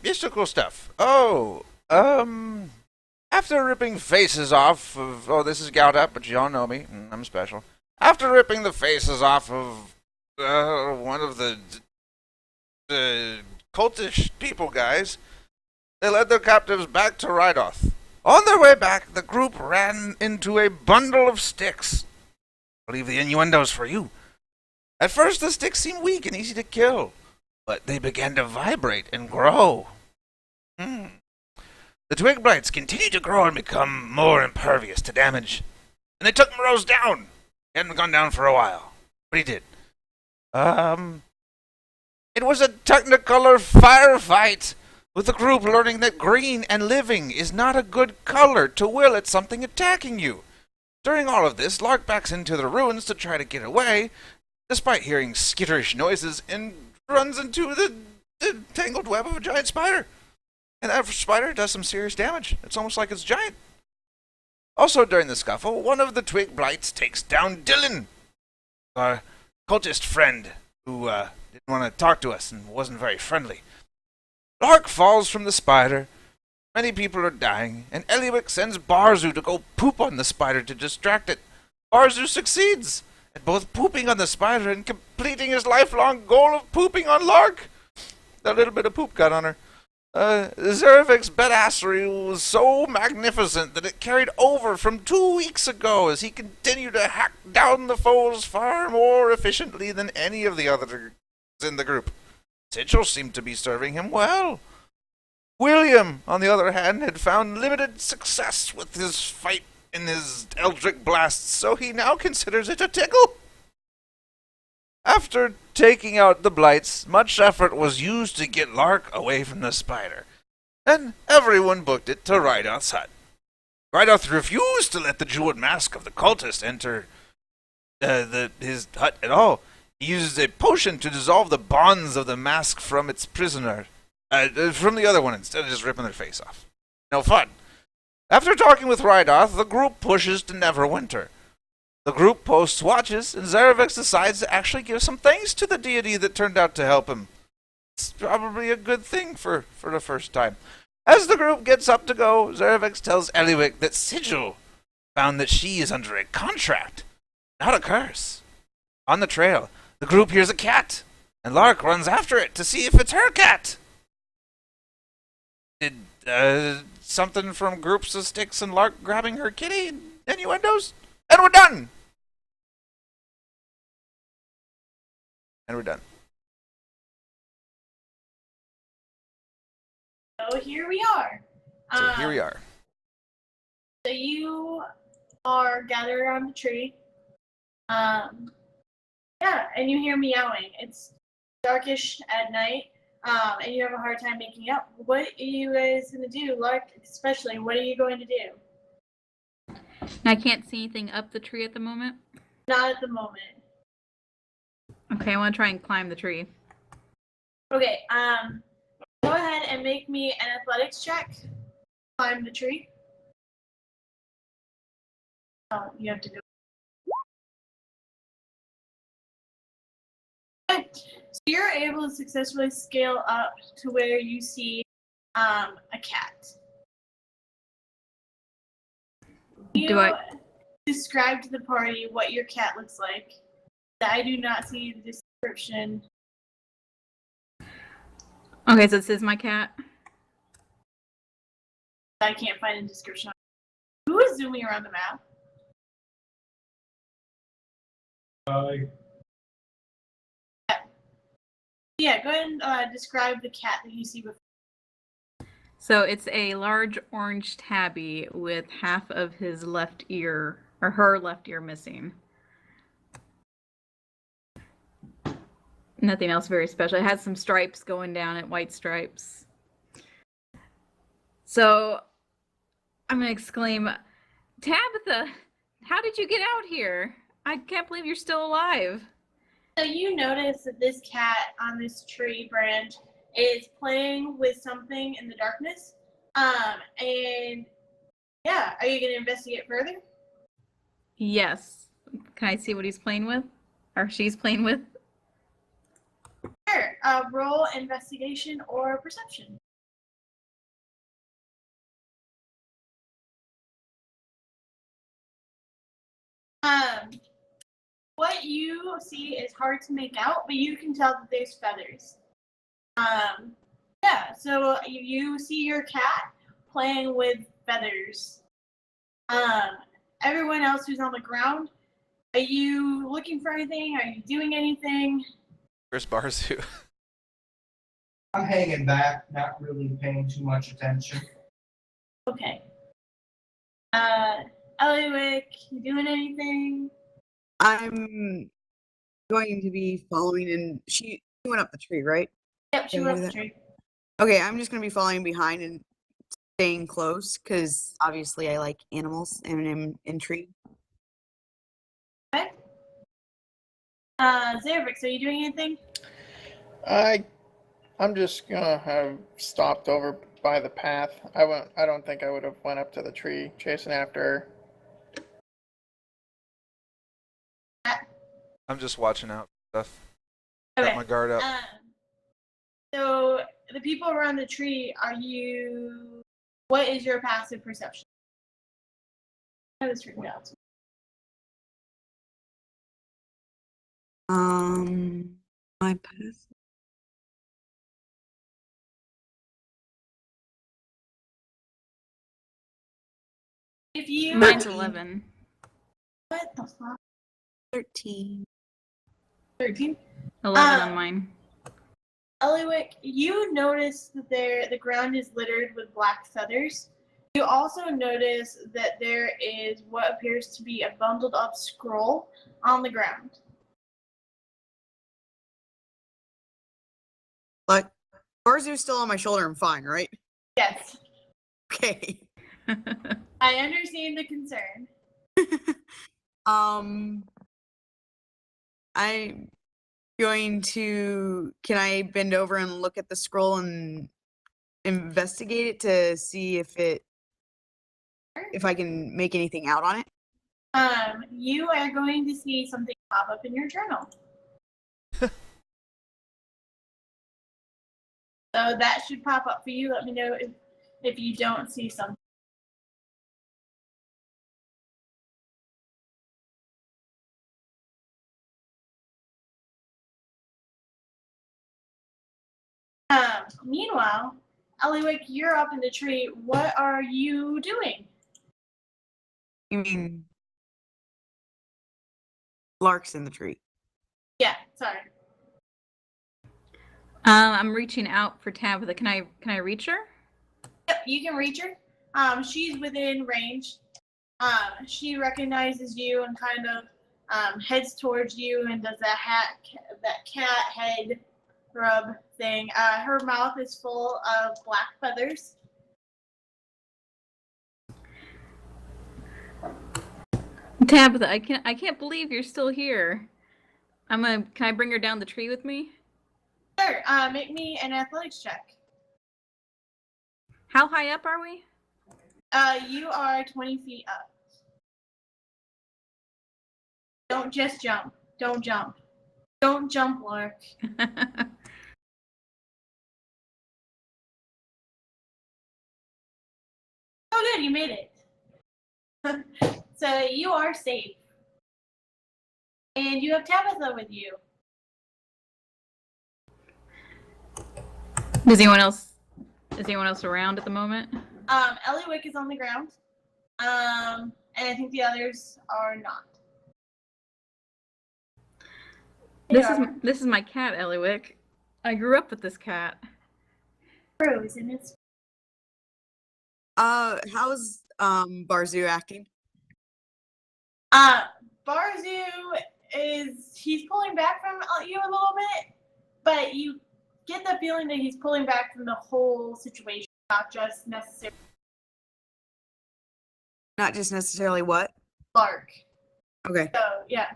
mystical stuff. After ripping faces off of... Oh, this is Gout Up, but you all know me. I'm special. After ripping the faces off of one of the cultish people guys, they led their captives back to Rydoth. On their way back, the group ran into a bundle of sticks. I'll leave the innuendos for you. At first, the sticks seemed weak and easy to kill, but they began to vibrate and grow. The twig blights continued to grow and become more impervious to damage, and they took Morose down. He hadn't gone down for a while, but he did. It was a technicolor firefight, with the group learning that green and living is not a good color to will at something attacking you. During all of this, Lark backs into the ruins to try to get away, despite hearing skitterish noises, and runs into the tangled web of a giant spider. And that spider does some serious damage. It's almost like it's giant. Also during the scuffle, one of the twig blights takes down Dylan, our cultist friend, who didn't want to talk to us and wasn't very friendly. Lark falls from the spider, many people are dying, and Ellywick sends Barzu to go poop on the spider to distract it. Barzu succeeds at both pooping on the spider and completing his lifelong goal of pooping on Lark. That little bit of poop got on her. Zervik's badassery was so magnificent that it carried over from 2 weeks ago as he continued to hack down the foes far more efficiently than any of the others in the group. Sigil seemed to be serving him well. William, on the other hand, had found limited success with his fight in his Eldritch blasts, so he now considers it a tickle. After taking out the blights, much effort was used to get Lark away from the spider, and everyone booked it to Rydoth's hut. Rydoth refused to let the jeweled mask of the cultist enter his hut at all. He uses a potion to dissolve the bonds of the mask from its prisoner, from the other one, instead of just ripping their face off. No fun. After talking with Rydoth, the group pushes to Neverwinter. The group posts watches, and Zervix decides to actually give some thanks to the deity that turned out to help him. It's probably a good thing for the first time. As the group gets up to go, Zervix tells Ellywick that Sigil found that she is under a contract, not a curse. On the trail, the group hears a cat, and Lark runs after it to see if it's her cat. Did something from groups of sticks and Lark grabbing her kitty innuendos? And we're done! And we're done. So here we are. Here we are. So you are gathered around the tree. Yeah, and you hear meowing. It's darkish at night, and you have a hard time making out. What are you guys going to do? Lark, especially, what are you going to do? I can't see anything up the tree at the moment. Not at the moment. Okay, I want to try and climb the tree. Okay, go ahead and make me an athletics check. Climb the tree. Oh, you have to go. Okay, so you're able to successfully scale up to where you see a cat. Do I describe to the party what your cat looks like? I do not see the description. Okay, so this is my cat. I can't find a description. Who is zooming around the map? Yeah, go ahead and describe the cat that you see before. So it's a large orange tabby with half of his left ear, or her left ear, missing. Nothing else very special. It has some stripes going down it, white stripes. So I'm going to exclaim, Tabitha, how did you get out here? I can't believe you're still alive. So you notice that this cat on this tree branch is playing with something in the darkness. And yeah, are you going to investigate further? Yes. Can I see what he's playing with? Or she's playing with? Sure. Roll investigation or perception. Um, what you see is hard to make out, but you can tell that there's feathers. Yeah, so you see your cat playing with feathers. Everyone else who's on the ground, are you looking for anything? Are you doing anything? Where's Barzu? I'm hanging back, not really paying too much attention. Okay. Ellywick, you doing anything? I'm going to be following, and she went up the tree, right? Yep, she Can I went do up the that? tree. Okay, I'm just going to be following behind and staying close because obviously I like animals and I'm intrigued. Okay. Zervix, are you doing anything? I'm just gonna have stopped over by the path. I don't think I would have went up to the tree chasing after her. I'm just watching out for stuff. Okay. Got my guard up. So the people around the tree, what is your passive perception? I was written down. My path. If you Mine's 11. what the fuck? 13. 13? 11 on mine. Ellywick, you notice that the ground is littered with black feathers. You also notice that there is what appears to be a bundled up scroll on the ground. Like, Barzu's still on my shoulder. I'm fine, right? Yes, Okay. I understand the concern. I'm going to. Can I bend over and look at the scroll and investigate it to see if I can make anything out on it? You are going to see something pop up in your journal. So that should pop up for you. Let me know if you don't see something. Meanwhile, Ellywick, you're up in the tree. What are you doing? You mean Lark's in the tree? Yeah, sorry. I'm reaching out for Tabitha. Can I reach her? Yep, you can reach her. She's within range. She recognizes you and kind of heads towards you and does that cat head rub thing. Her mouth is full of black feathers. Tabitha, I can't believe you're still here. Can I bring her down the tree with me? Sure. Make me an athletics check. How high up are we? You are 20 feet up. Don't just jump. Don't jump. Don't jump, Lark. Oh, good, you made it. So you are safe. And you have Tabitha with you. Is anyone else around at the moment? Ellywick is on the ground. And I think the others are not. This is my cat, Ellywick. I grew up with this cat. Brew, isn't it? How's Barzu acting? Barzu he's pulling back from you a little bit, but you get the feeling that he's pulling back from the whole situation, not just necessarily Not just necessarily what? Lark. Okay. So yeah.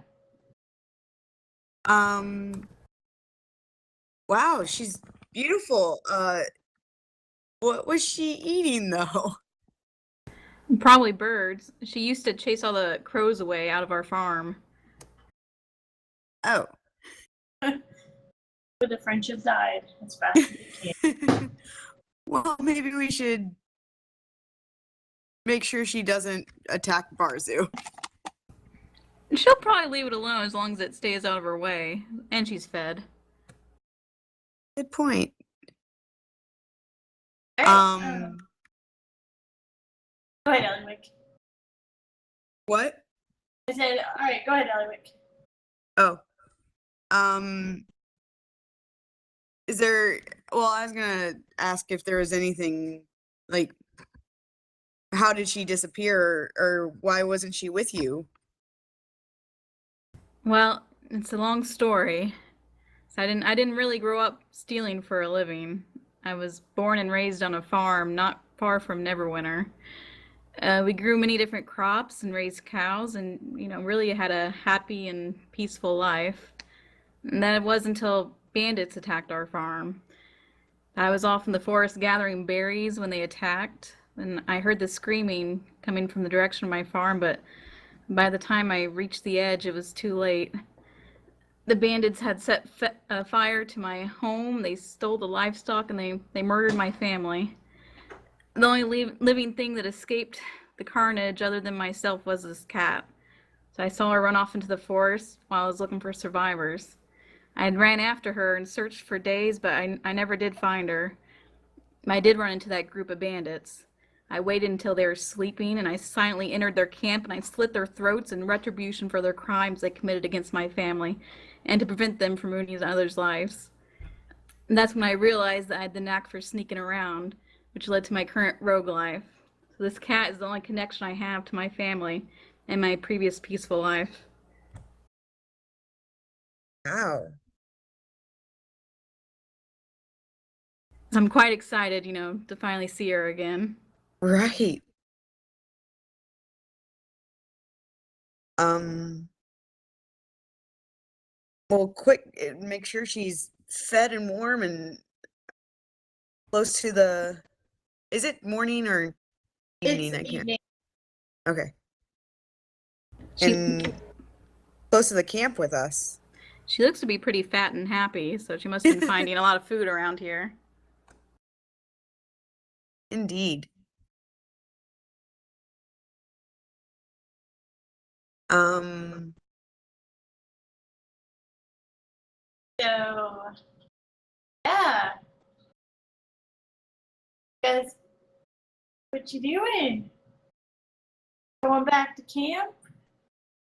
Wow, she's beautiful. What was she eating though? Probably birds. She used to chase all the crows away out of our farm. Oh. Where the friendship died as fast as it can. Well, maybe we should make sure she doesn't attack Barzu. She'll probably leave it alone as long as it stays out of her way, and she's fed. Good point. Alright, go ahead, Ellywick. What? I said, alright, go ahead, Ellywick. Oh. Is there, well, I was gonna ask if there was anything, like, how did she disappear, or why wasn't she with you? Well, it's a long story. So I didn't really grow up stealing for a living. I was born and raised on a farm not far from Neverwinter. We grew many different crops and raised cows, and really had a happy and peaceful life. And that was until bandits attacked our farm. I was off in the forest gathering berries when they attacked, and I heard the screaming coming from the direction of my farm, but by the time I reached the edge, it was too late. The bandits had set fire to my home, they stole the livestock, and they murdered my family. The only living thing that escaped the carnage other than myself was this cat. So I saw her run off into the forest while I was looking for survivors. I had ran after her and searched for days, but I never did find her. I did run into that group of bandits. I waited until they were sleeping, and I silently entered their camp, and I slit their throats in retribution for their crimes they committed against my family, and to prevent them from ruining others' lives. And that's when I realized that I had the knack for sneaking around, which led to my current rogue life. So this cat is the only connection I have to my family and my previous peaceful life. Wow. So I'm quite excited, to finally see her again. Right. Well, quick, make sure she's fed and warm and close to the, is it morning or evening? It's I can't. evening. Okay. She, And close to the camp with us. she looks to be pretty fat and happy, so she must have been finding a lot of food around here. Indeed. So, yeah. Guys, what you doing? Going back to camp?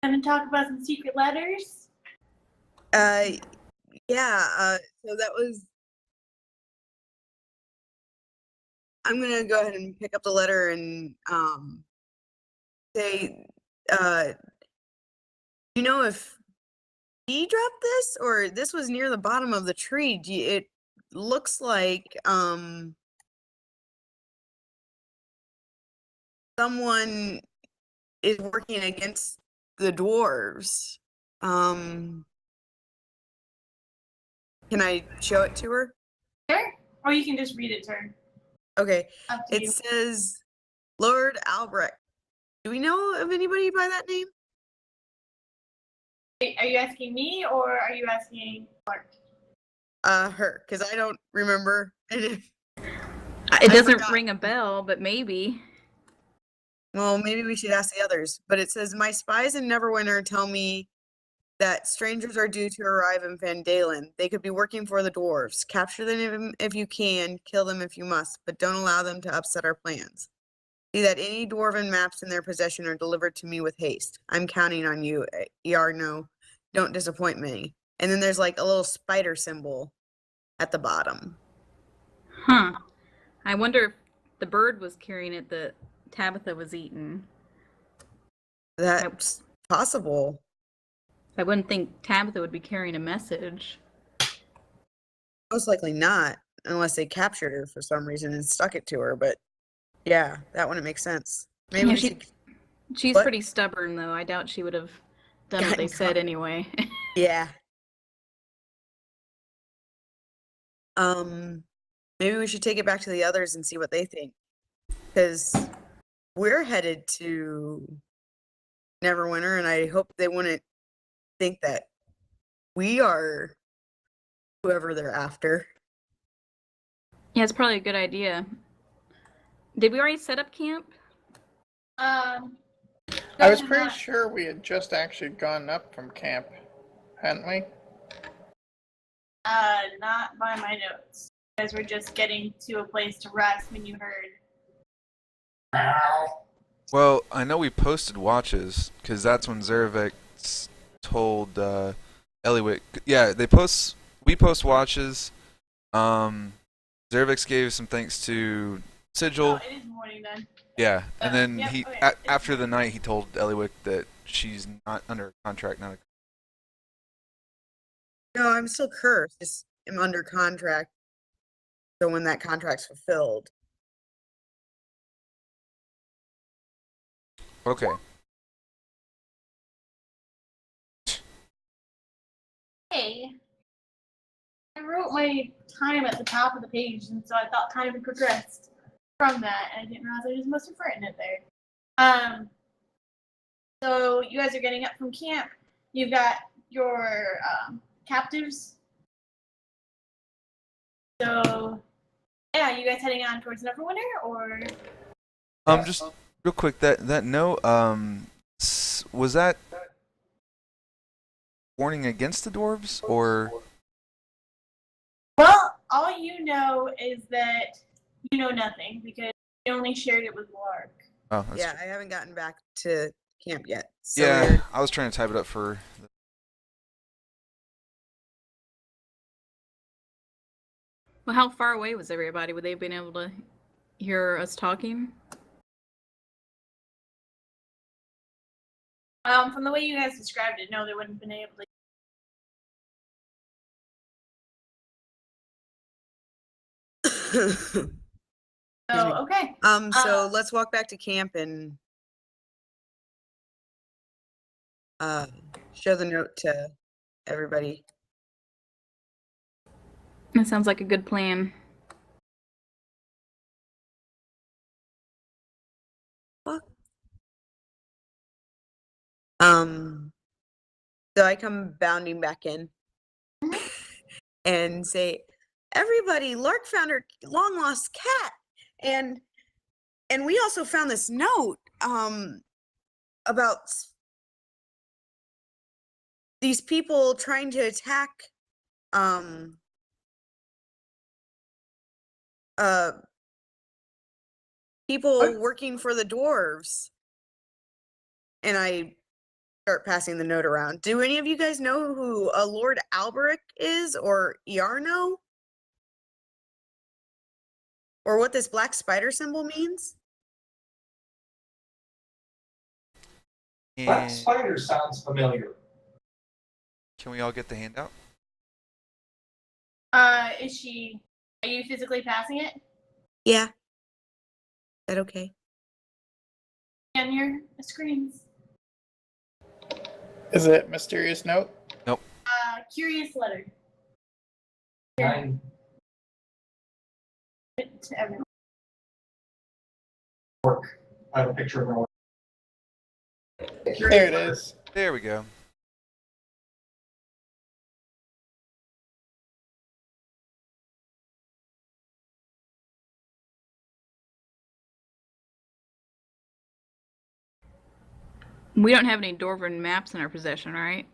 Gonna talk about some secret letters? Yeah, so that was, I'm gonna go ahead and pick up the letter and say, you know if he dropped this or this was near the bottom of the tree? It looks like someone is working against the dwarves. Can I show it to her? Sure. Or you can just read it to her. Okay. Up to It you. says Lord Albrek. Do we know of anybody by that name? Are you asking me or are you asking Lark? Her, because I don't remember. It I doesn't forgot. ring a bell, but maybe. Well, maybe we should ask the others. But it says, my spies in Neverwinter tell me that strangers are due to arrive in Vandalen. They could be working for the dwarves. Capture them if you can, kill them if you must, but don't allow them to upset our plans. See that any dwarven maps in their possession are delivered to me with haste. I'm counting on you, Iarno. Don't disappoint me. And then there's like a little spider symbol at the bottom. Huh. I wonder if the bird was carrying it that Tabitha was eating. That's possible. I wouldn't think Tabitha would be carrying a message. Most likely not, unless they captured her for some reason and stuck it to her. But yeah, that wouldn't make sense. Maybe Yeah, we should. She's What? pretty stubborn, though. I doubt she would have done what Gotten they said caught. anyway. Yeah. Maybe we should take it back to the others and see what they think. Because we're headed to Neverwinter, and I hope they wouldn't think that we are whoever they're after. Yeah, it's probably a good idea. Did we already set up camp? I guys was have pretty not- sure we had just actually gone up from camp, hadn't we? Not by my notes. You guys were just getting to a place to rest when you heard. Well, I know we posted watches because that's when Zervik told Ellywick. Yeah, we post watches. Zervix gave some thanks to Sigil. Oh, it is morning then. Yeah, and then Yep, he okay. after the night he told Ellywick that she's not under contract. Not a, No, I'm still cursed. Just am under contract. So when that contract's fulfilled. okay. Hey, I wrote my time at the top of the page, and so I thought time had progressed from that, and I didn't realize I just must have written it there. So you guys are getting up from camp. You've got your captives. So, yeah, you guys heading on towards Neverwinter, or? Just real quick, that note, was that warning against the dwarves or? Well, all you know is that you know nothing because you only shared it with Lark. Oh, that's Yeah, I haven't gotten back to camp yet. So yeah. we're- I was trying to type it up for. Well, how far away was everybody? Would they have been able to hear us talking? From the way you guys described it, no, they wouldn't have been able to. So, okay. So let's walk back to camp and show the note to everybody. That sounds like a good plan. So I come bounding back in and say, "Everybody, Lark found her long lost cat, and we also found this note about these people trying to attack people working for the dwarves." And I start passing the note around. Do any of you guys know who Lord Albrek is, or Iarno? Or what this black spider symbol means? Black And spider sounds familiar. can we all get the handout? Are you physically passing it? Yeah. Is that okay? On your screens. Is it mysterious note? Curious letter. And To everyone. work. I have a picture of her. There it is. There we go. We don't have any Dwarven maps in our possession, right?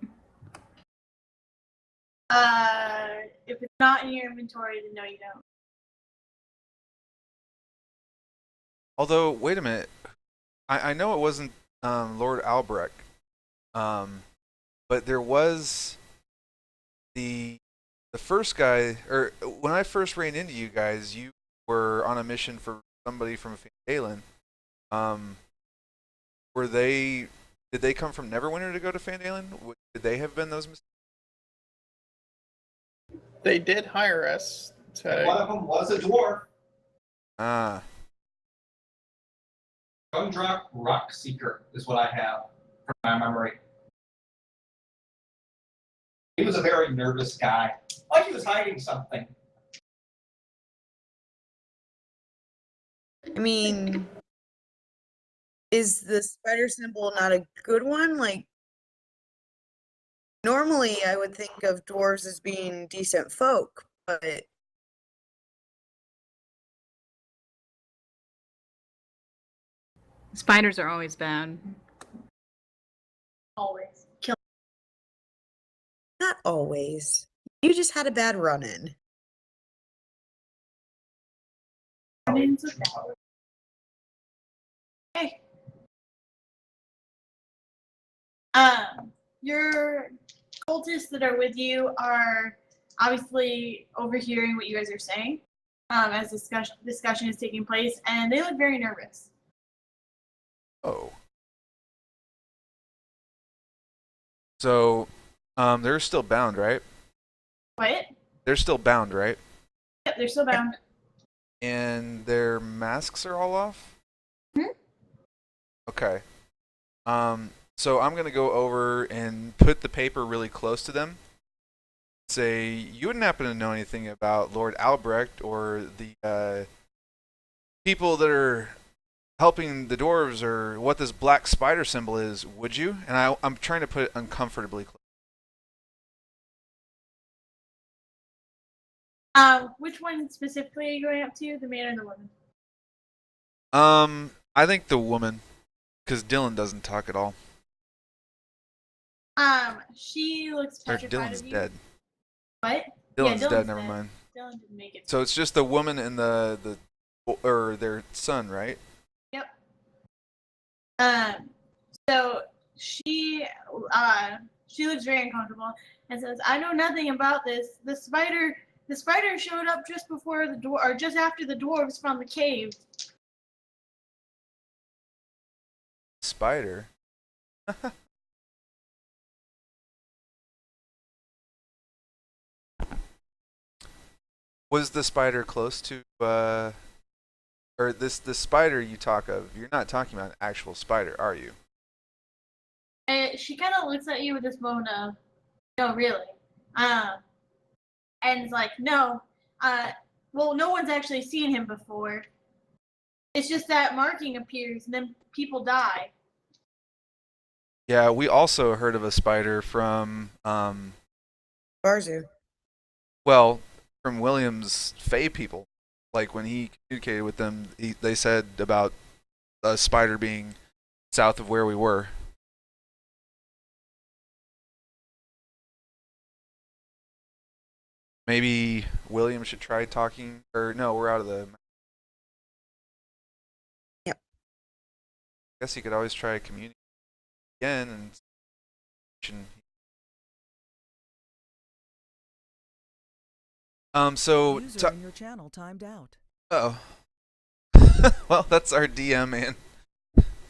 If it's not in your inventory, then no, you don't. Although, wait a minute. I know it wasn't Lord Albrek, but there was the first guy, or when I first ran into you guys, you were on a mission for somebody from Fandalen. Did they come from Neverwinter to go to Fandalen? Did they have been those? They did hire us One to. of them was a dwarf. Ah, Gundrock Rock Seeker is what I have from my memory. He was a very nervous guy. Like he was hiding something. I mean, is the spider symbol not a good one? Like, normally I would think of dwarves as being decent folk, but Spiders are always bad. always kill. Not always. You just had a bad run-in. Run-ins with that. Okay. Your cultists that are with you are obviously overhearing what you guys are saying, as discussion is taking place, and they look very nervous. Oh. So, they're still bound, right? What? They're still bound, right? Yep, they're still bound. And their masks are all off? Hmm? Okay. So I'm gonna go over and put the paper really close to them. Say, you wouldn't happen to know anything about Lord Albrek or the people that are helping the dwarves, or what this black spider symbol is, would you? And I'm trying to put it uncomfortably close. Which one specifically are you going up to? The man or the woman? I think the woman, because Dylan doesn't talk at all. She looks Or petrified Dylan's of you. dead. What? Dylan's yeah, dead, never dead. mind. Dylan didn't make it. So it's just the woman and or their son, right? Yep. So she looks very uncomfortable and says, "I know nothing about this. The spider showed up just before or just after the dwarves found the cave." Spider? Was the spider close to, or the spider you talk of, you're not talking about an actual spider, are you? And she kind of looks at you with this moment of, "No, really," and it's like, "No, well, no one's actually seen him before. It's just that marking appears, and then people die." Yeah, we also heard of a spider from, Barzu. well, from William's Fey people. Like, when he communicated with them, they said about a spider being south of where we were. Maybe William should try talking, or no, we're out of the... Yep. I guess he could always try communicating again and... So... User in your channel timed out. Oh. Well, that's our DM and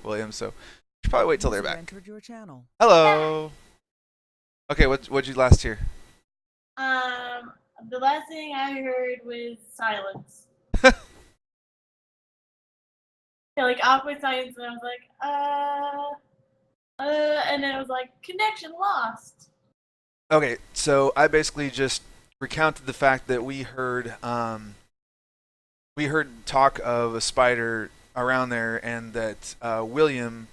William, so... should probably wait till they're User back. entered your channel. Hello! Okay, what'd you last hear? The last thing I heard was silence. Yeah, like awkward silence, and I was like, and then it was like, connection lost. Okay, so I basically just recounted the fact that we heard talk of a spider around there, and that William's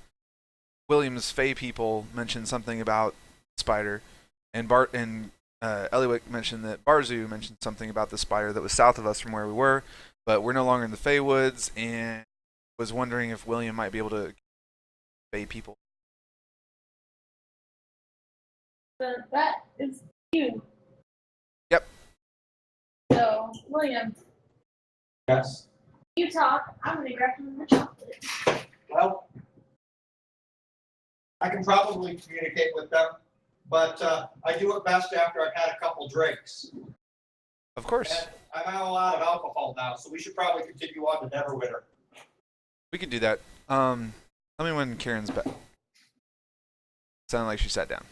Fey people mentioned something about spider, and Ellywick mentioned that Barzu mentioned something about the spider that was south of us from where we were, but we're no longer in the Fey Woods, and was wondering if William might be able to Fey people. So that is you. Yep. So, William, Yes. you talk. I'm gonna grab some of the chocolate. Well, I can probably communicate with them, but I do it best after I've had a couple drinks. Of course. And I'm out a lot of alcohol now, so we should probably continue on to Neverwinter. We could do that. Let me when Karen's back. Sounded like she sat down.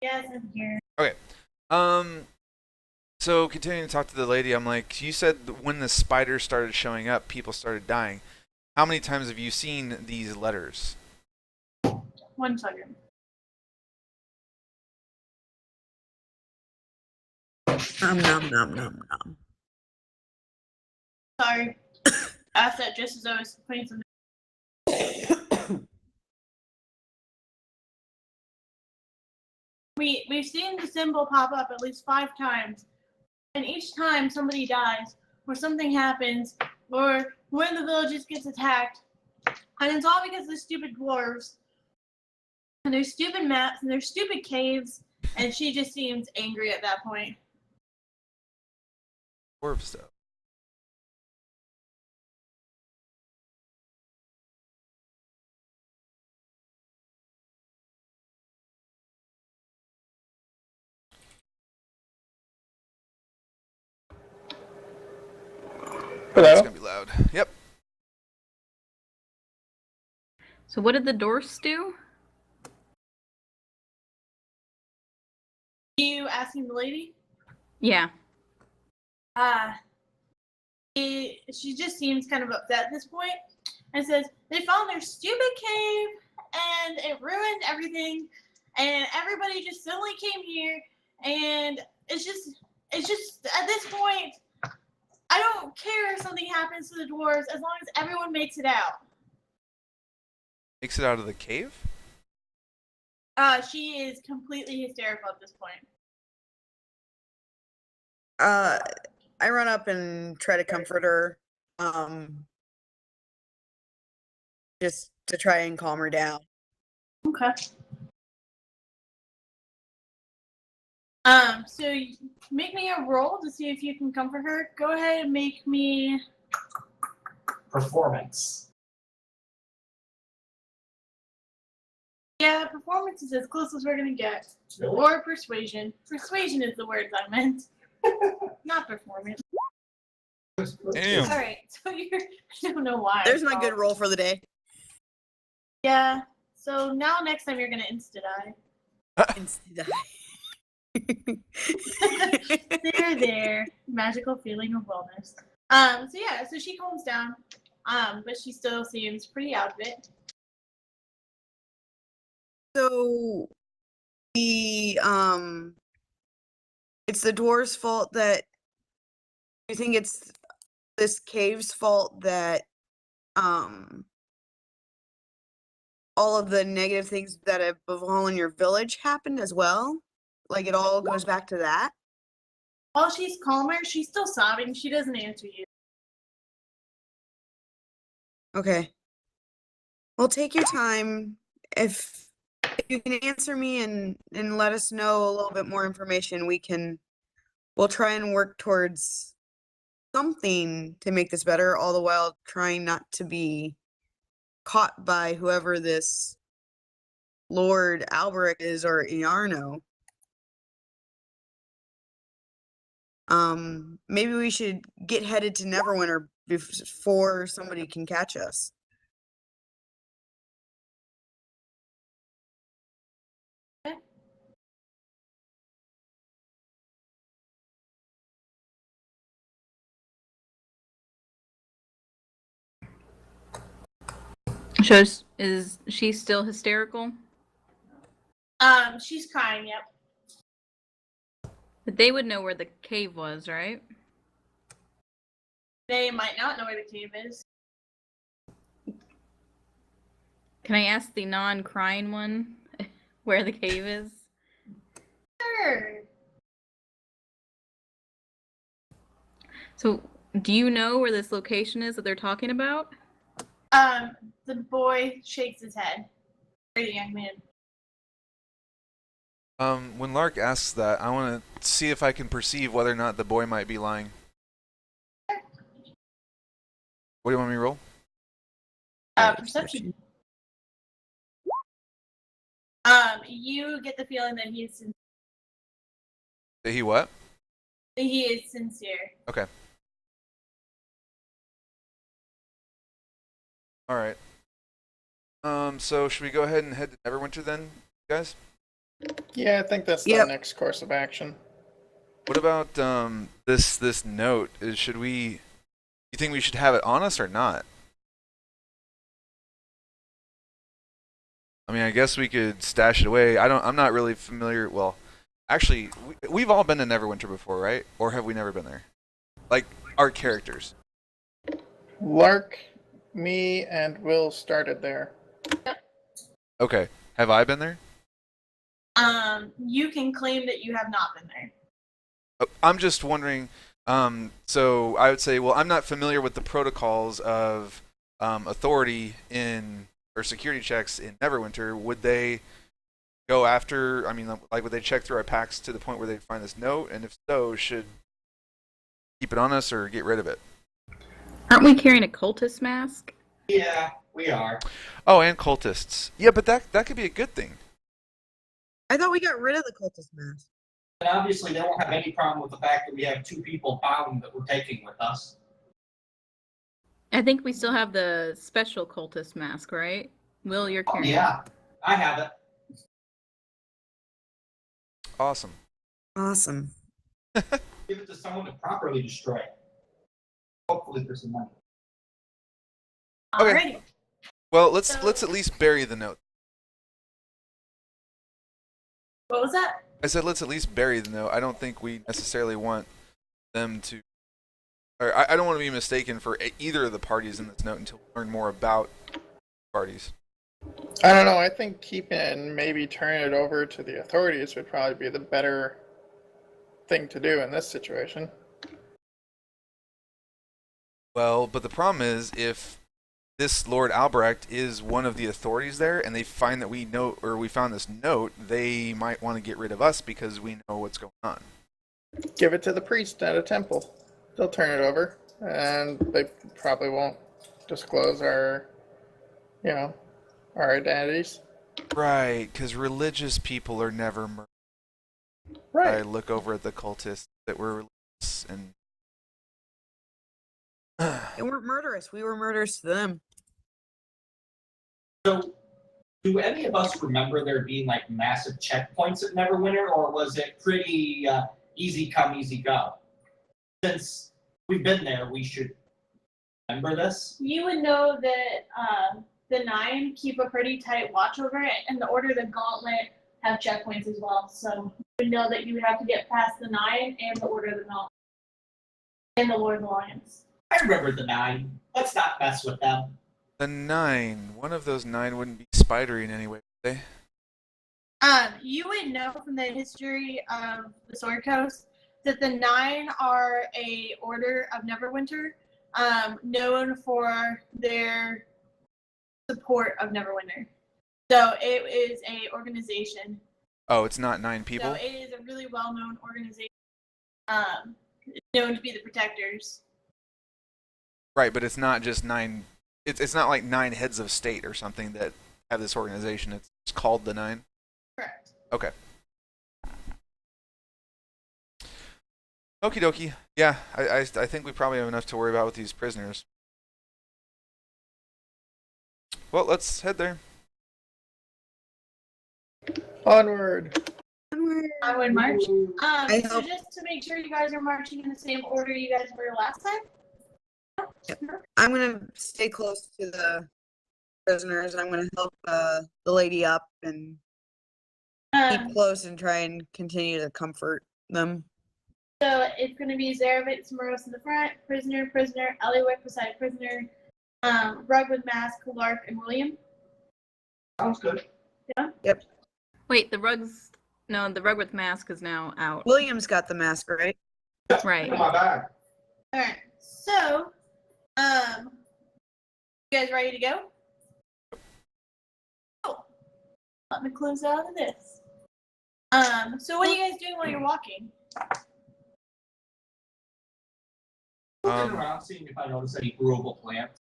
Yes, I'm here. Okay. So continuing to talk to the lady, I'm like, you said that when the spiders started showing up, people started dying. How many times have you seen these letters? 1 second. Nom nom nom nom nom. Sorry. I asked that just as I was putting something. We've seen the symbol pop up at least 5 times, and each time somebody dies, or something happens, or one of the villages gets attacked, and it's all because of the stupid dwarves. And there's stupid maps and there's stupid caves, and she just seems angry at that point. Dwarf stuff. Hello? It's gonna be loud. Yep. So what did the dwarfs do? You asking the lady? Yeah. She just seems kind of upset at this point and says they found their stupid cave and it ruined everything and everybody just suddenly came here and it's just at this point I don't care if something happens to the dwarves as long as everyone makes it out. Makes it out of the cave? She is completely hysterical at this point. I run up and try to comfort her, just to try and calm her down. Okay. So make me a roll to see if you can comfort her. Go ahead and make me Performance. Yeah, performance is as close as we're gonna get. Really? Or persuasion. Persuasion is the words I meant. Not performance. Damn. Alright, so you're I don't know why. There's my good roll for the day. Yeah. So now next time you're gonna insta-die. There. Magical feeling of wellness. So yeah, so she calms down. But she still seems pretty out of it. So the it's the dwarves' fault that you think it's this cave's fault that all of the negative things that have befallen your village happened as well? Like it all goes back to that? While she's calmer, she's still sobbing. She doesn't answer you. Okay. Well, take your time. If you can answer me and let us know a little bit more information, we'll try and work towards something to make this better, all the while trying not to be caught by whoever this Lord Albrek is or Iarno. Maybe we should get headed to Neverwinter before somebody can catch us. So is she still hysterical? She's crying, yep. But they would know where the cave was, right? They might not know where the cave is. Can I ask the non-crying one where the cave is? Sure. So, do you know where this location is that they're talking about? The boy shakes his head. Very young man. When Lark asks that, I want to see if I can perceive whether or not the boy might be lying. What do you want me to roll? Perception. You get the feeling that That he what? he is sincere. Okay. Alright. So should we go ahead and head to Neverwinter then, guys? Yeah, I think that's the Yep. next course of action. What about this note? You think we should have it on us or not? I mean, I guess we could stash it away. I'm not really familiar. Well, actually, we've all been to Neverwinter before, right? Or have we never been there? Like our characters. Lark, me, and Will started there. Okay. Have I been there? You can claim that you have not been there. I'm just wondering. So I would say, well, I'm not familiar with the protocols of authority or security checks in Neverwinter. Would they go after? I mean, like, would they check through our packs to the point where they'd find this note? And if so, should keep it on us or get rid of it? Aren't we carrying a cultist mask? Yeah, we are. Oh, and cultists. Yeah, but that could be a good thing. I thought we got rid of the cultist mask. And obviously, they won't have any problem with the fact that we have 2 people bound that we're taking with us. I think we still have the special cultist mask, right? Will, you're Oh, carrying it. yeah, I have it. Awesome. Awesome. Give it to someone to properly destroy it. Hopefully for some money. Okay. Alrighty. Well, let's So- at least bury the note. What was that? I said let's at least bury the note. I don't think we necessarily want them to, or I don't want to be mistaken for either of the parties in this note until we learn more about parties. I don't know. I think keeping it and maybe turning it over to the authorities would probably be the better thing to do in this situation. Well, but the problem is if this Lord Albrek is one of the authorities there, and they find that we found this note, they might want to get rid of us because we know what's going on. Give it to the priest at a temple. They'll turn it over, and they probably won't disclose our identities. Right, because religious people are never murdered. Right. I look over at the cultists that were religious and. They weren't murderous. We were murderous to them. So, do any of us remember there being like massive checkpoints at Neverwinter, or was it pretty easy come, easy go? Since we've been there, we should remember this. You would know that the 9 keep a pretty tight watch over it, and the Order of the Gauntlet have checkpoints as well. So you would know that you would have to get past the 9 and the Order of the Gauntlet and the Lord of the Lions. I remember the 9. Let's not mess with them. The 9. One of those 9 wouldn't be spidery in any way, would they? You would know from the history of the Sword Coast that the 9 are a order of Neverwinter, known for their support of Neverwinter. So it is a organization. Oh, it's not 9 people? So it is a really well-known organization. It's known to be the protectors. Right, but it's not just 9. It's not like 9 heads of state or something that have this organization. It's called the 9. Correct. Okay. Okie dokie. Yeah, I think we probably have enough to worry about with these prisoners. Well, let's head there. Onward. I would march. So hope- just to make sure you guys are marching in the same order you guys were last time. I'm gonna stay close to the prisoners. I'm gonna help the lady up and keep close and try and continue to comfort them. So it's going to be Zarovitz, Moros in the front, prisoner, Ellywick beside prisoner, Rug with mask, Lark, and William. Sounds good. Wait, the rug with mask is now out. William's got the mask, right? Right. In my bag. All right. So, you guys ready to go? Oh, let me close out of this. So what are you guys doing while you're walking? Looking around, seeing if I notice any brewable plants.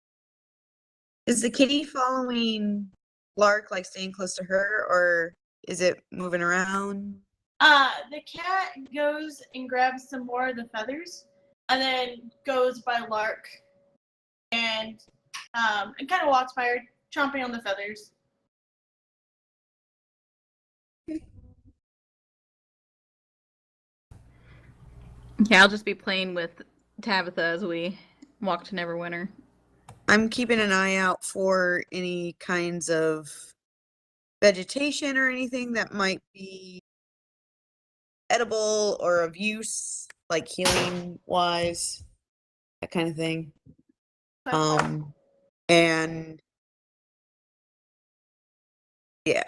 Is the kitty following Lark, like staying close to her, or is it moving around? The cat goes and grabs some more of the feathers, and then goes by Lark, and kind of walks by her, chomping on the feathers. Yeah, I'll just be playing with Tabitha as we walk to Neverwinter. I'm keeping an eye out for any kinds of vegetation or anything that might be edible or of use, like healing wise, that kind of thing. And yeah.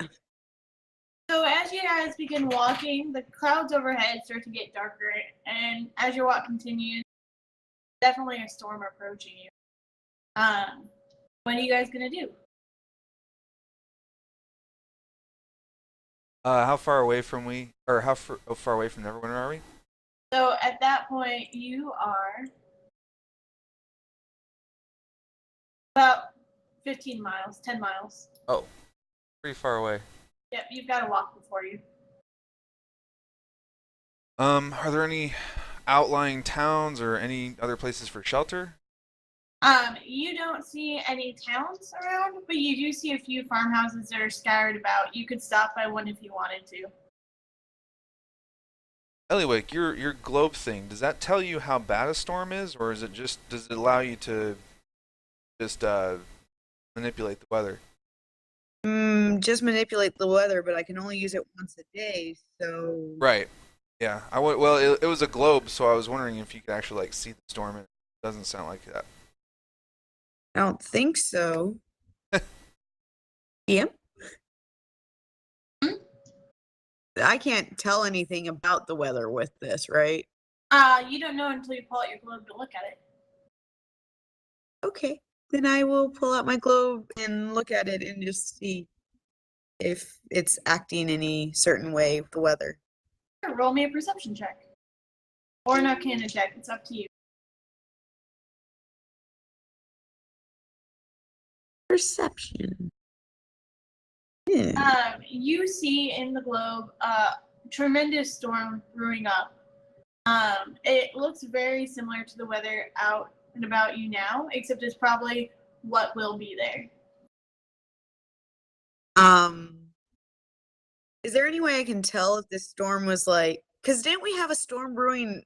So as you guys begin walking, the clouds overhead start to get darker, and as your walk continues, definitely a storm approaching you. What are you guys gonna do? How far away from how far away from Neverwinter are we? So at that point, you are about 15 miles, 10 miles. Oh, pretty far away. Yep, you've got to walk before you. Are there any outlying towns or any other places for shelter? You don't see any towns around, but you do see a few farmhouses that are scattered about. You could stop by one if you wanted to. Ellywick, your globe thing, does that tell you how bad a storm is, or is it just does it allow you to just manipulate the weather? Just manipulate the weather, but I can only use it once a day, so Right. Yeah. Well, it was a globe, so I was wondering if you could actually like see the storm. And it doesn't sound like that. I don't think so. Yeah. I can't tell anything about the weather with this, right? You don't know until you pull out your globe to look at it. Okay. Then I will pull out my globe and look at it and just see if it's acting any certain way with the weather. Sure, roll me a perception check. Or an arcana check. It's up to you. Perception. Yeah. You see in the globe a tremendous storm brewing up. It looks very similar to the weather out and about you now, except it's probably what will be there. Is there any way I can tell if this storm was like, because didn't we have a storm brewing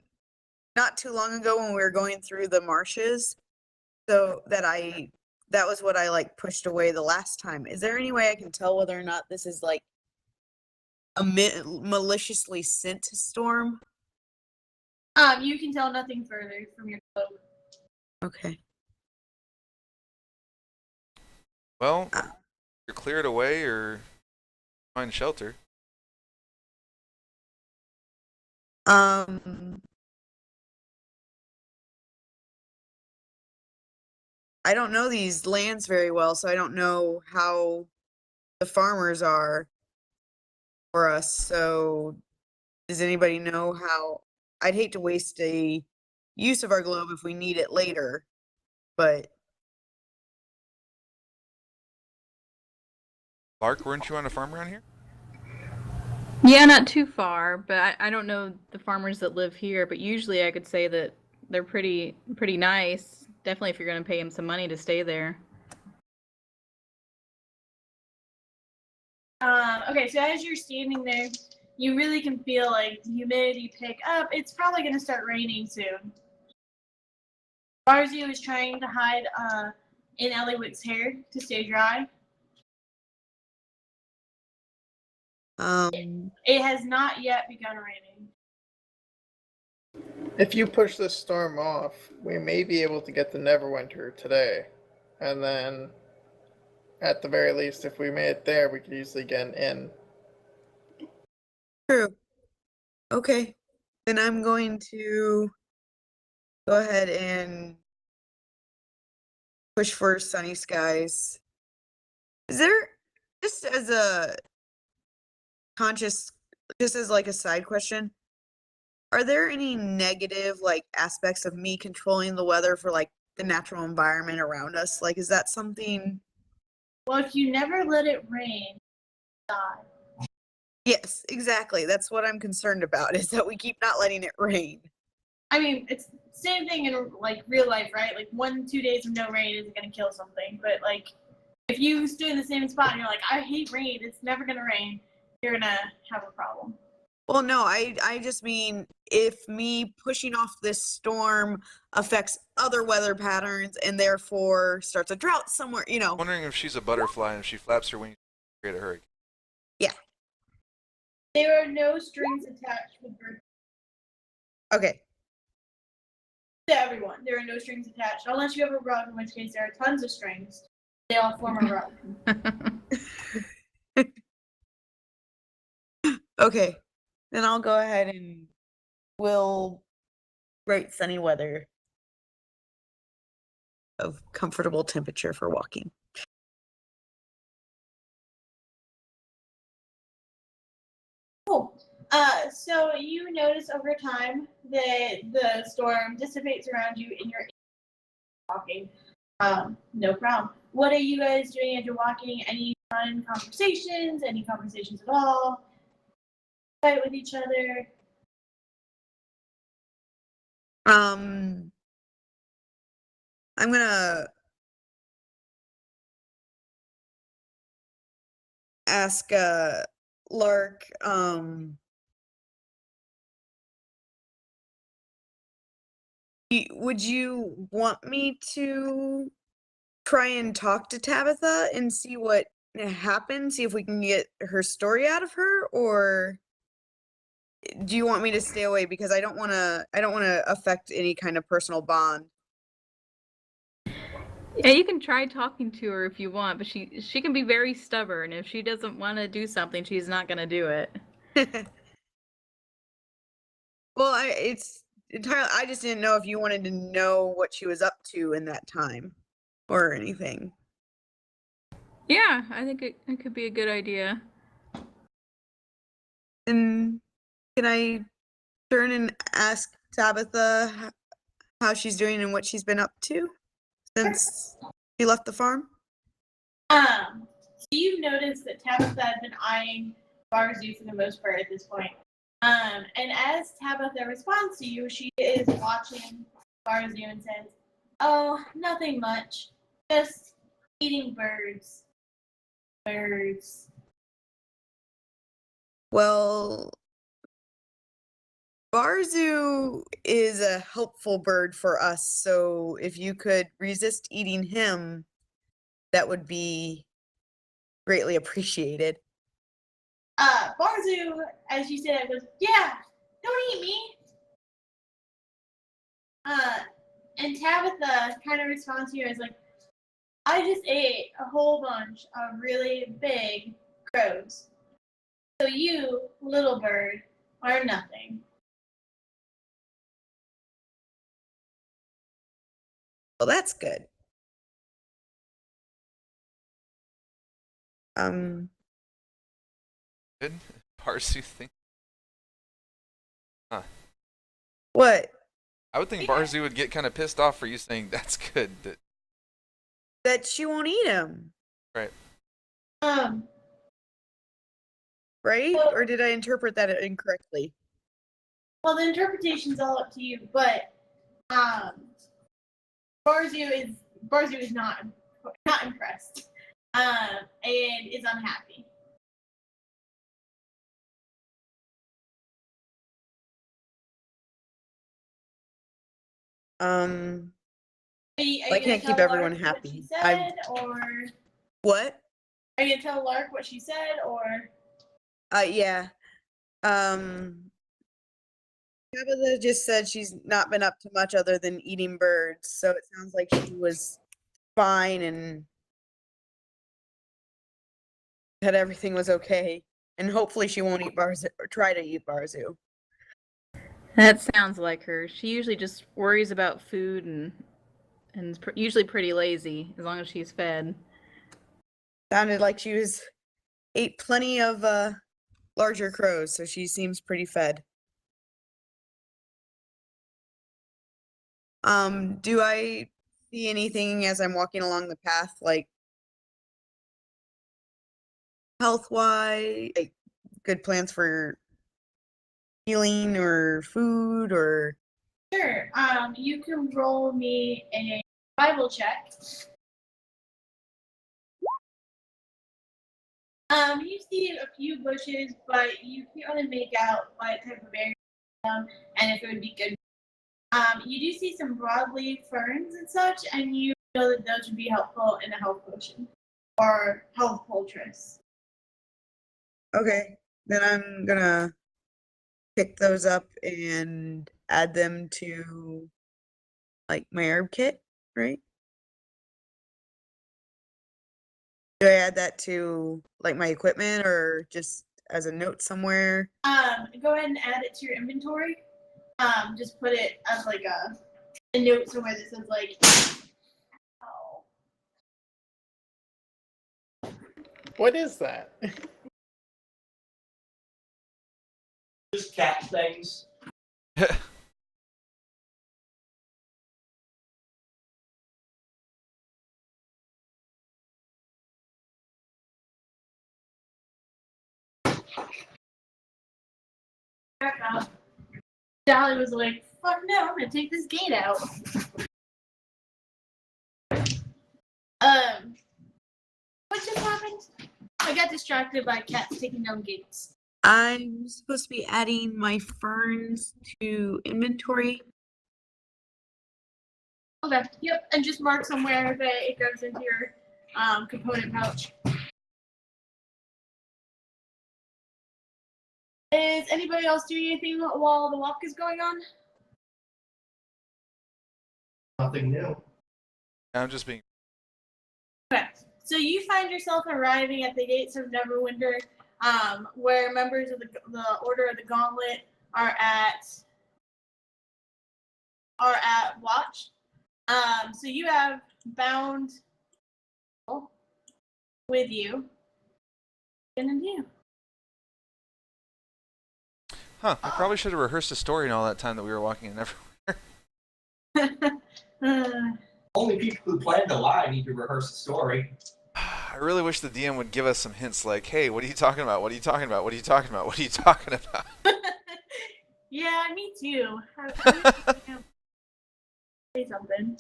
not too long ago when we were going through the marshes? So that was what I like pushed away the last time. Is there any way I can tell whether or not this is like a maliciously sent storm? You can tell nothing further from your globe. Okay. Well, you're cleared away or find shelter. I don't know these lands very well, so I don't know how the farmers are for us. So does anybody know how? I'd hate to waste a use of our globe if we need it later, but Lark, weren't you on a farm around here? Yeah, not too far, but I don't know the farmers that live here, but usually I could say that they're pretty nice. Definitely if you're going to pay them some money to stay there. Okay, so as you're standing there, you really can feel like the humidity pick up. It's probably going to start raining soon. Barzio is trying to hide in Ellywick's hair to stay dry. It has not yet begun raining. If you push this storm off, we may be able to get to Neverwinter today. And then, at the very least, if we made it there, we could easily get in. true. Okay. Then I'm going to go ahead and push for sunny skies. Is there, just as a just as like a side question, are there any negative like aspects of me controlling the weather for like the natural environment around us? Like, is that something? Well, if you never let it rain, die. Yes, exactly. That's what I'm concerned about, is that we keep not letting it rain. I mean, it's same thing in like real life, right? Like 1-2 days of no rain isn't gonna kill something, but like if you stay in the same spot and you're like, I hate rain, it's never gonna rain, you're gonna have a problem. Well, no, I just mean if me pushing off this storm affects other weather patterns and therefore starts a drought somewhere, you know. Wondering if she's a butterfly and if she flaps her wings, create a hurricane. Yeah. There are no strings attached with birth Okay. to everyone. There are no strings attached, unless you have a rug, in which case there are tons of strings. They all form a rug. Okay. Then I'll go ahead and we'll write sunny weather of comfortable temperature for walking. So you notice over time that the storm dissipates around you and you're walking. No problem. What are you guys doing as you're walking? Any fun conversations? Any conversations at all? Fight with each other? I'm gonna ask Lark, would you want me to try and talk to Tabitha and see what happened, see if we can get her story out of her, or do you want me to stay away because I don't want to affect any kind of personal bond? Yeah, you can try talking to her if you want, but she can be very stubborn. If she doesn't want to do something, she's not going to do it. Well, it's entirely. I just didn't know if you wanted to know what she was up to in that time, or anything. Yeah, I think it could be a good idea. And can I turn and ask Tabitha how she's doing and what she's been up to since she left the farm? So you've noticed that Tabitha has been eyeing Barzu for the most part at this point. And as Tabitha responds to you, she is watching Barzu and says, "Oh, nothing much. Just eating birds. Birds." Well, Barzu is a helpful bird for us, so if you could resist eating him, that would be greatly appreciated. Barzu, as you said, goes, "Yeah, don't eat me." And Tabitha kind of responds to you as like, "I just ate a whole bunch of really big crows. So you, little bird, are nothing." Well, that's good. Good. Barzu think. Huh. What? I would think Barzu would get kind of pissed off for you saying that's good. That she won't eat him, Right. right? Well- Or did I interpret that incorrectly? Well, the interpretation's all up to you, but Barzu is not impressed, and is unhappy. Are you I gonna can't keep tell everyone Lark happy. What she said, or What? are you gonna tell Lark what she said, or? Yeah. Tabitha just said she's not been up to much other than eating birds, so it sounds like she was fine and that everything was okay. And hopefully she won't eat Barzu or try to eat Barzu. That sounds like her. She usually just worries about food and is usually pretty lazy as long as she's fed. Sounded like she ate plenty of larger crows, so she seems pretty fed. Do I see anything as I'm walking along the path, like health-wise, like good plans for healing or food or? Sure. You can roll me a survival check. You see a few bushes, but you can't really make out what type of berries and if it would be good. You do see some broadleaf ferns and such, and you know that those would be helpful in a health potion or health poultice. Okay, then I'm gonna pick those up and add them to like my herb kit, right? Do I add that to like my equipment or just as a note somewhere? Go ahead and add it to your inventory. Just put it as like a note somewhere that says like, oh, What is that? Just catch things. Back up. Dolly was like, fuck no, I'm gonna take this gate out. What just happened? I got distracted by cats taking down gates. I'm supposed to be adding my ferns to inventory. Okay, yep, and just mark somewhere that it goes into your component pouch. Is anybody else doing anything while the walk is going on? Nothing new. I'm just being. Okay, so you find yourself arriving at the gates of Neverwinter, where members of the Order of the Gauntlet are at watch. So you have bound with you. What are you gonna do? Huh, I probably should have rehearsed a story in all that time that we were walking in Neverwinter. Only people who plan to lie need to rehearse the story. I really wish the DM would give us some hints like, hey, what are you talking about? What are you talking about? What are you talking about? What are you talking about? Yeah, me too. Say something.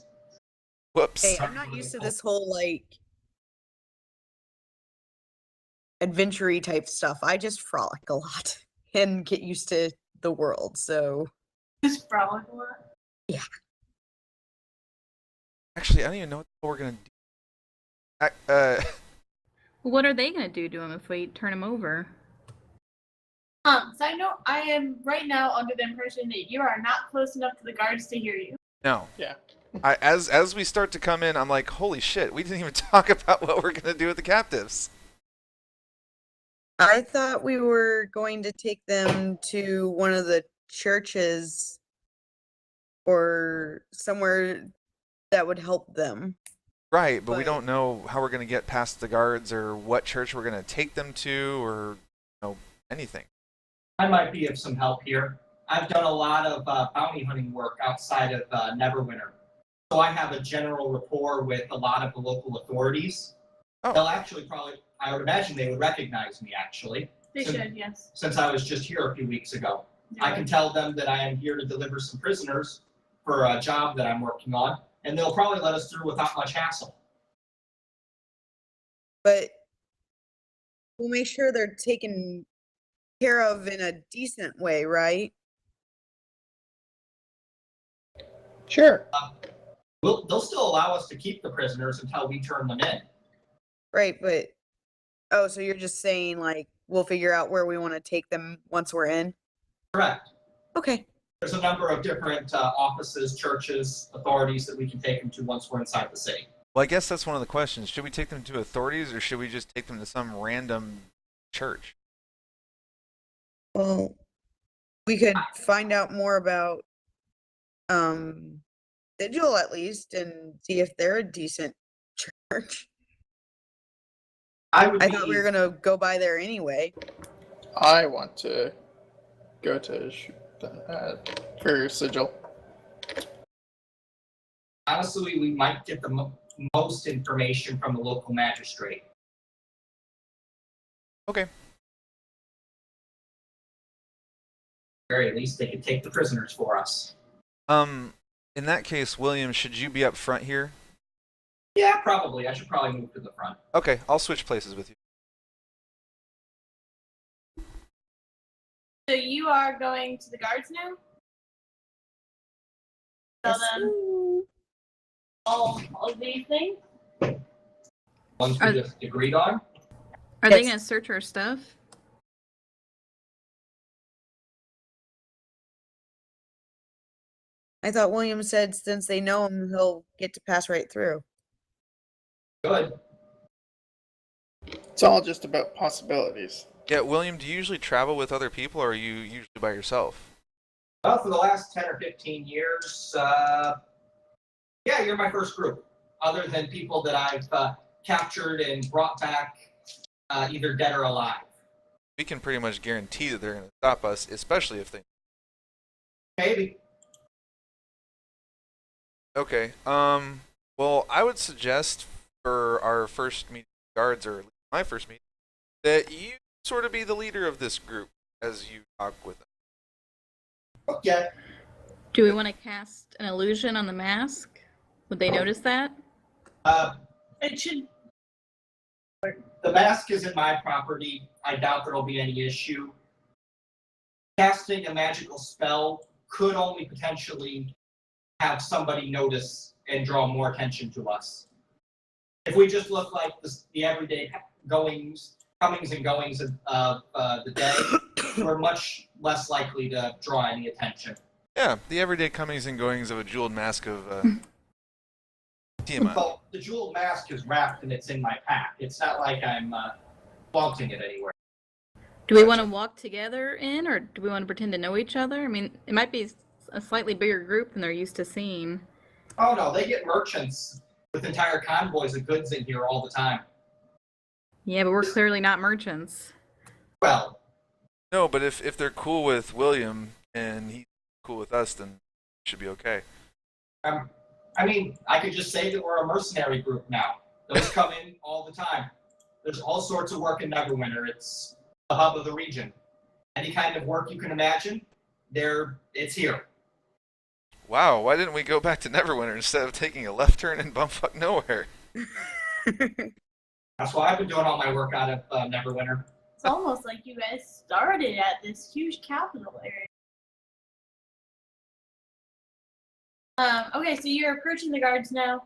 Whoops. Hey, I'm not used to this whole like adventure-y type stuff. I just frolic a lot and get used to the world, so Just frolic a lot. yeah. Actually, I don't even know what we're going to do. What are they gonna do to him if we turn him over? Side note, I am right now under the impression that you are not close enough to the guards to hear you. No. Yeah. As we start to come in, I'm like, holy shit, we didn't even talk about what we're going to do with the captives. I thought we were going to take them to one of the churches or somewhere that would help them. Right, but we But- don't know how we're going to get past the guards or what church we're going to take them to or anything. I might be of some help here. I've done a lot of bounty hunting work outside of Neverwinter. So I have a general rapport with a lot of the local authorities. Oh. They'll actually probably, I would imagine they would recognize me actually, They So- should, yes. since I was just here a few weeks ago. I can tell them that I am here to deliver some prisoners for a job that I'm working on, and they'll probably let us through without much hassle. But we'll make sure they're taken care of in a decent way, right? Sure. They'll still allow us to keep the prisoners until we turn them in. Right, but oh, so you're just saying like we'll figure out where we want to take them once we're in? Correct. Okay. There's a number of different offices, churches, authorities that we can take them to once we're inside the city. Well, I guess that's one of the questions. Should we take them to authorities or should we just take them to some random church? Well, we could find out more about Sigil at least and see if they're a decent church. I would I be, thought we were gonna go by there anyway. I want to go to for Sigil. honestly, we might get the most information from the local magistrate. Okay. Very least, they could take the prisoners for us. In that case, William, should you be up front here? Yeah, probably. I should probably move to the front. Okay, I'll switch places with you. So you are going to the guards now? Tell them all of these things? Ones we Are- just agreed on. Are they Yes. gonna search our stuff? I thought William said since they know him, he'll get to pass right through. Good. It's all just about possibilities. Yeah, William, do you usually travel with other people or are you usually by yourself? Well, for the last 10 or 15 years, yeah, you're my first group. Other than people that I've captured and brought back either dead or alive. we can pretty much guarantee that they're going to stop us, especially if they. Maybe. Okay. Well, I would suggest for our first meeting of guards, or at least my first meeting, that you sort of be the leader of this group as you talk with them. Okay. Do we want to cast an illusion on the mask? Would they notice that? It should. The mask isn't my property. I doubt there'll be any issue. Casting a magical spell could only potentially have somebody notice and draw more attention to us. If we just look like the everyday comings and goings of the day, we're much less likely to draw any attention. Yeah, the everyday comings and goings of a jeweled mask of Tiamat. Well, the jeweled mask is wrapped and it's in my pack. It's not like I'm flaunting it anywhere. Do we want to walk together in, or do we want to pretend to know each other? I mean, it might be a slightly bigger group than they're used to seeing. Oh no, they get merchants with entire convoys of goods in here all the time. Yeah, but we're clearly not merchants. Well, No, but if they're cool with William and he's cool with us, then it should be okay. I mean, I could just say that we're a mercenary group now. Those come in all the time. There's all sorts of work in Neverwinter. It's the hub of the region. Any kind of work you can imagine, it's here. Wow, why didn't we go back to Neverwinter instead of taking a left turn in bumfuck nowhere? That's why I've been doing all my work out of Neverwinter. It's almost like you guys started at this huge capital area. Okay, so you're approaching the guards now.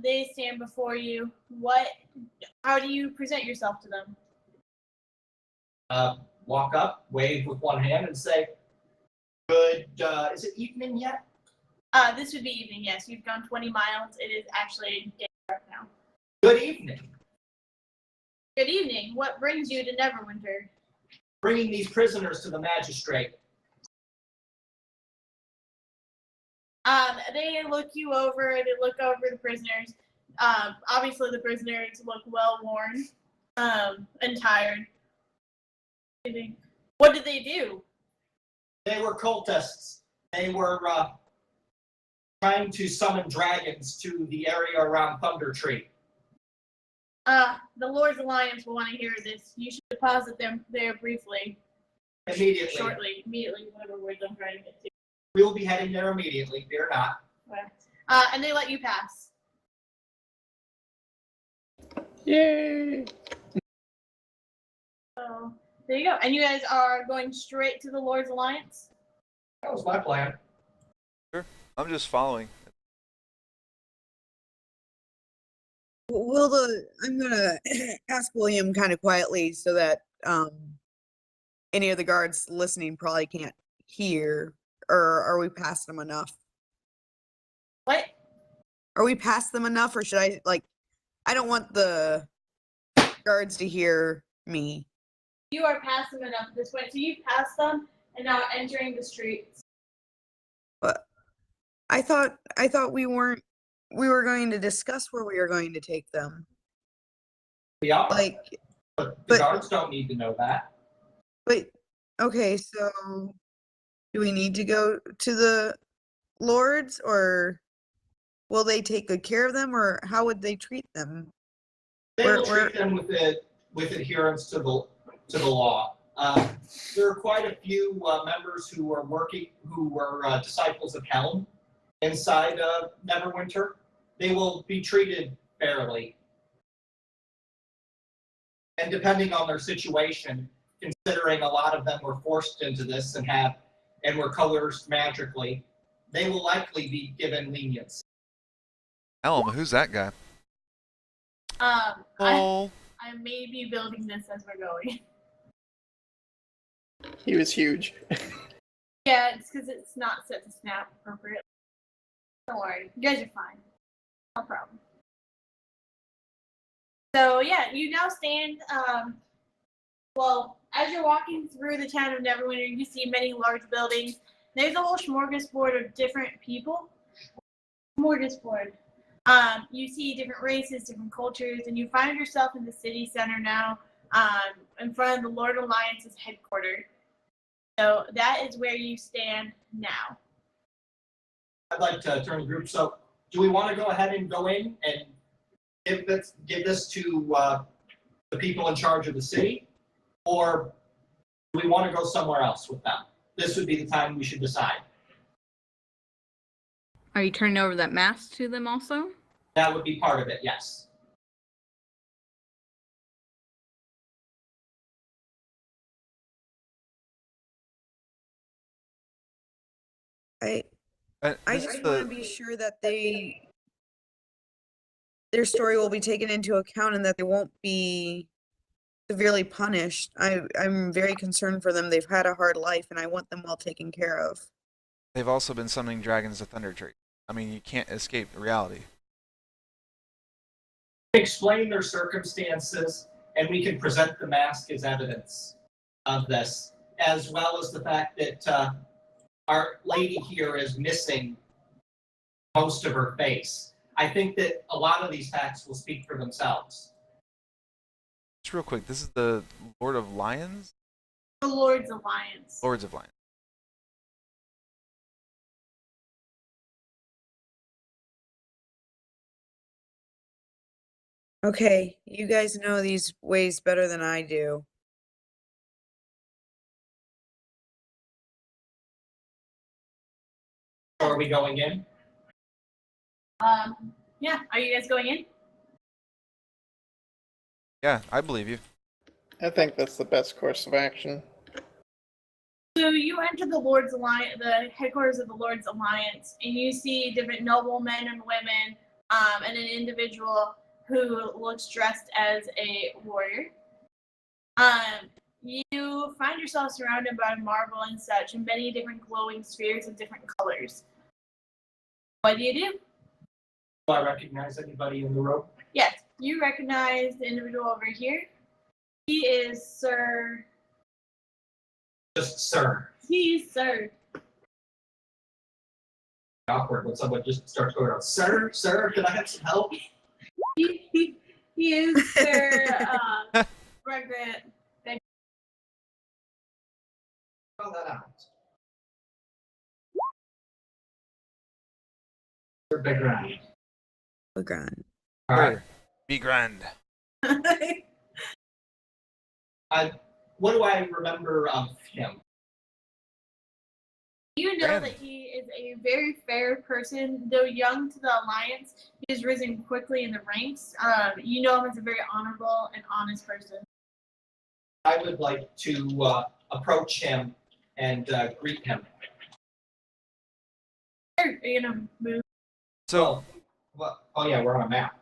They stand before you. How do you present yourself to them? Walk up, wave with one hand, and say, "Good. Is it evening yet?" This would be evening, yes. You've gone 20 miles. It is actually getting dark now. Good evening. Good evening. What brings you to Neverwinter? Bringing these prisoners to the magistrate. They look you over. They look over the prisoners. Obviously, the prisoners look well worn and tired. What did they do? They were cultists. They were trying to summon dragons to the area around Thunder Tree. The Lord's Alliance will want to hear this. You should deposit them there briefly. Immediately. Shortly. Immediately, whatever words I'm trying to get to. We will be heading there immediately. Fear not. And they let you pass. Yay! So, there you go. And you guys are going straight to the Lord's Alliance? That was my plan. I'm just following. I'm gonna ask William kind of quietly so that any of the guards listening probably can't hear. Or are we past them enough? What? Are we past them enough, or should I don't want the guards to hear me. You are past them enough at this point. So you've passed them and now entering the streets. But I thought we were going to discuss where we were going to take them. We are. But the guards don't need to know that. But okay, so do we need to go to the lords, or will they take good care of them, or how would they treat them? They will treat them with adherence to the law. There are quite a few members who were disciples of Helm inside Neverwinter. They will be treated fairly. And depending on their situation, considering a lot of them were forced into this and were coerced magically, they will likely be given lenience. Elm, who's that guy? I may be building this as we're going. He was huge. Yeah, it's because it's not set to snap appropriately. Don't worry, you guys are fine. No problem. So yeah, you now stand. Well, as you're walking through the town of Neverwinter, you see many large buildings. There's a whole smorgasbord of different people. Smorgasbord. You see different races, different cultures, and you find yourself in the city center now. in front of the Lord Alliance's headquarters. So that is where you stand now. I'd like to turn the group. So, do we want to go ahead and go in and give this to the people in charge of the city, or do we want to go somewhere else with them? This would be the time we should decide. Are you turning over that mask to them also? That would be part of it, yes. I This just is want to be sure that their story will be taken into account and that they won't be severely punished. I'm very concerned for them. They've had a hard life, and I want them well taken care of. They've also been summoning dragons to Thunder Tree. I mean, you can't escape reality. Explain their circumstances, and we can present the mask as evidence of this, as well as the fact that our lady here is missing most of her face. I think that a lot of these facts will speak for themselves. Just real quick, this is the Lord of Lions? The Lord's Alliance. Lords of Lions. Okay, you guys know these ways better than I do. Are we going in? Yeah, are you guys going in? Yeah, I believe you. I think that's the best course of action. So you enter the Lord's Alliance, the headquarters of the Lord's Alliance, and you see different noblemen and women, and an individual who looks dressed as a warrior. You find yourself surrounded by marble and such, and many different glowing spheres of different colors. What do? Do I recognize anybody in the room? Yes, you recognize the individual over here. He is Sir. Just sir. He's Sir. Awkward when someone just starts going around, sir, can I have some help? He is Sir Margaret. Spell that out. Sir Begrand. Legrand. All right. Be grand. What do I remember of him? You know Grand. that he is a very fair person. Though young to the Alliance, he has risen quickly in the ranks. You know him as a very honorable and honest person. I would like to approach him and greet him. Are you gonna move? So, Oh yeah, we're on a map.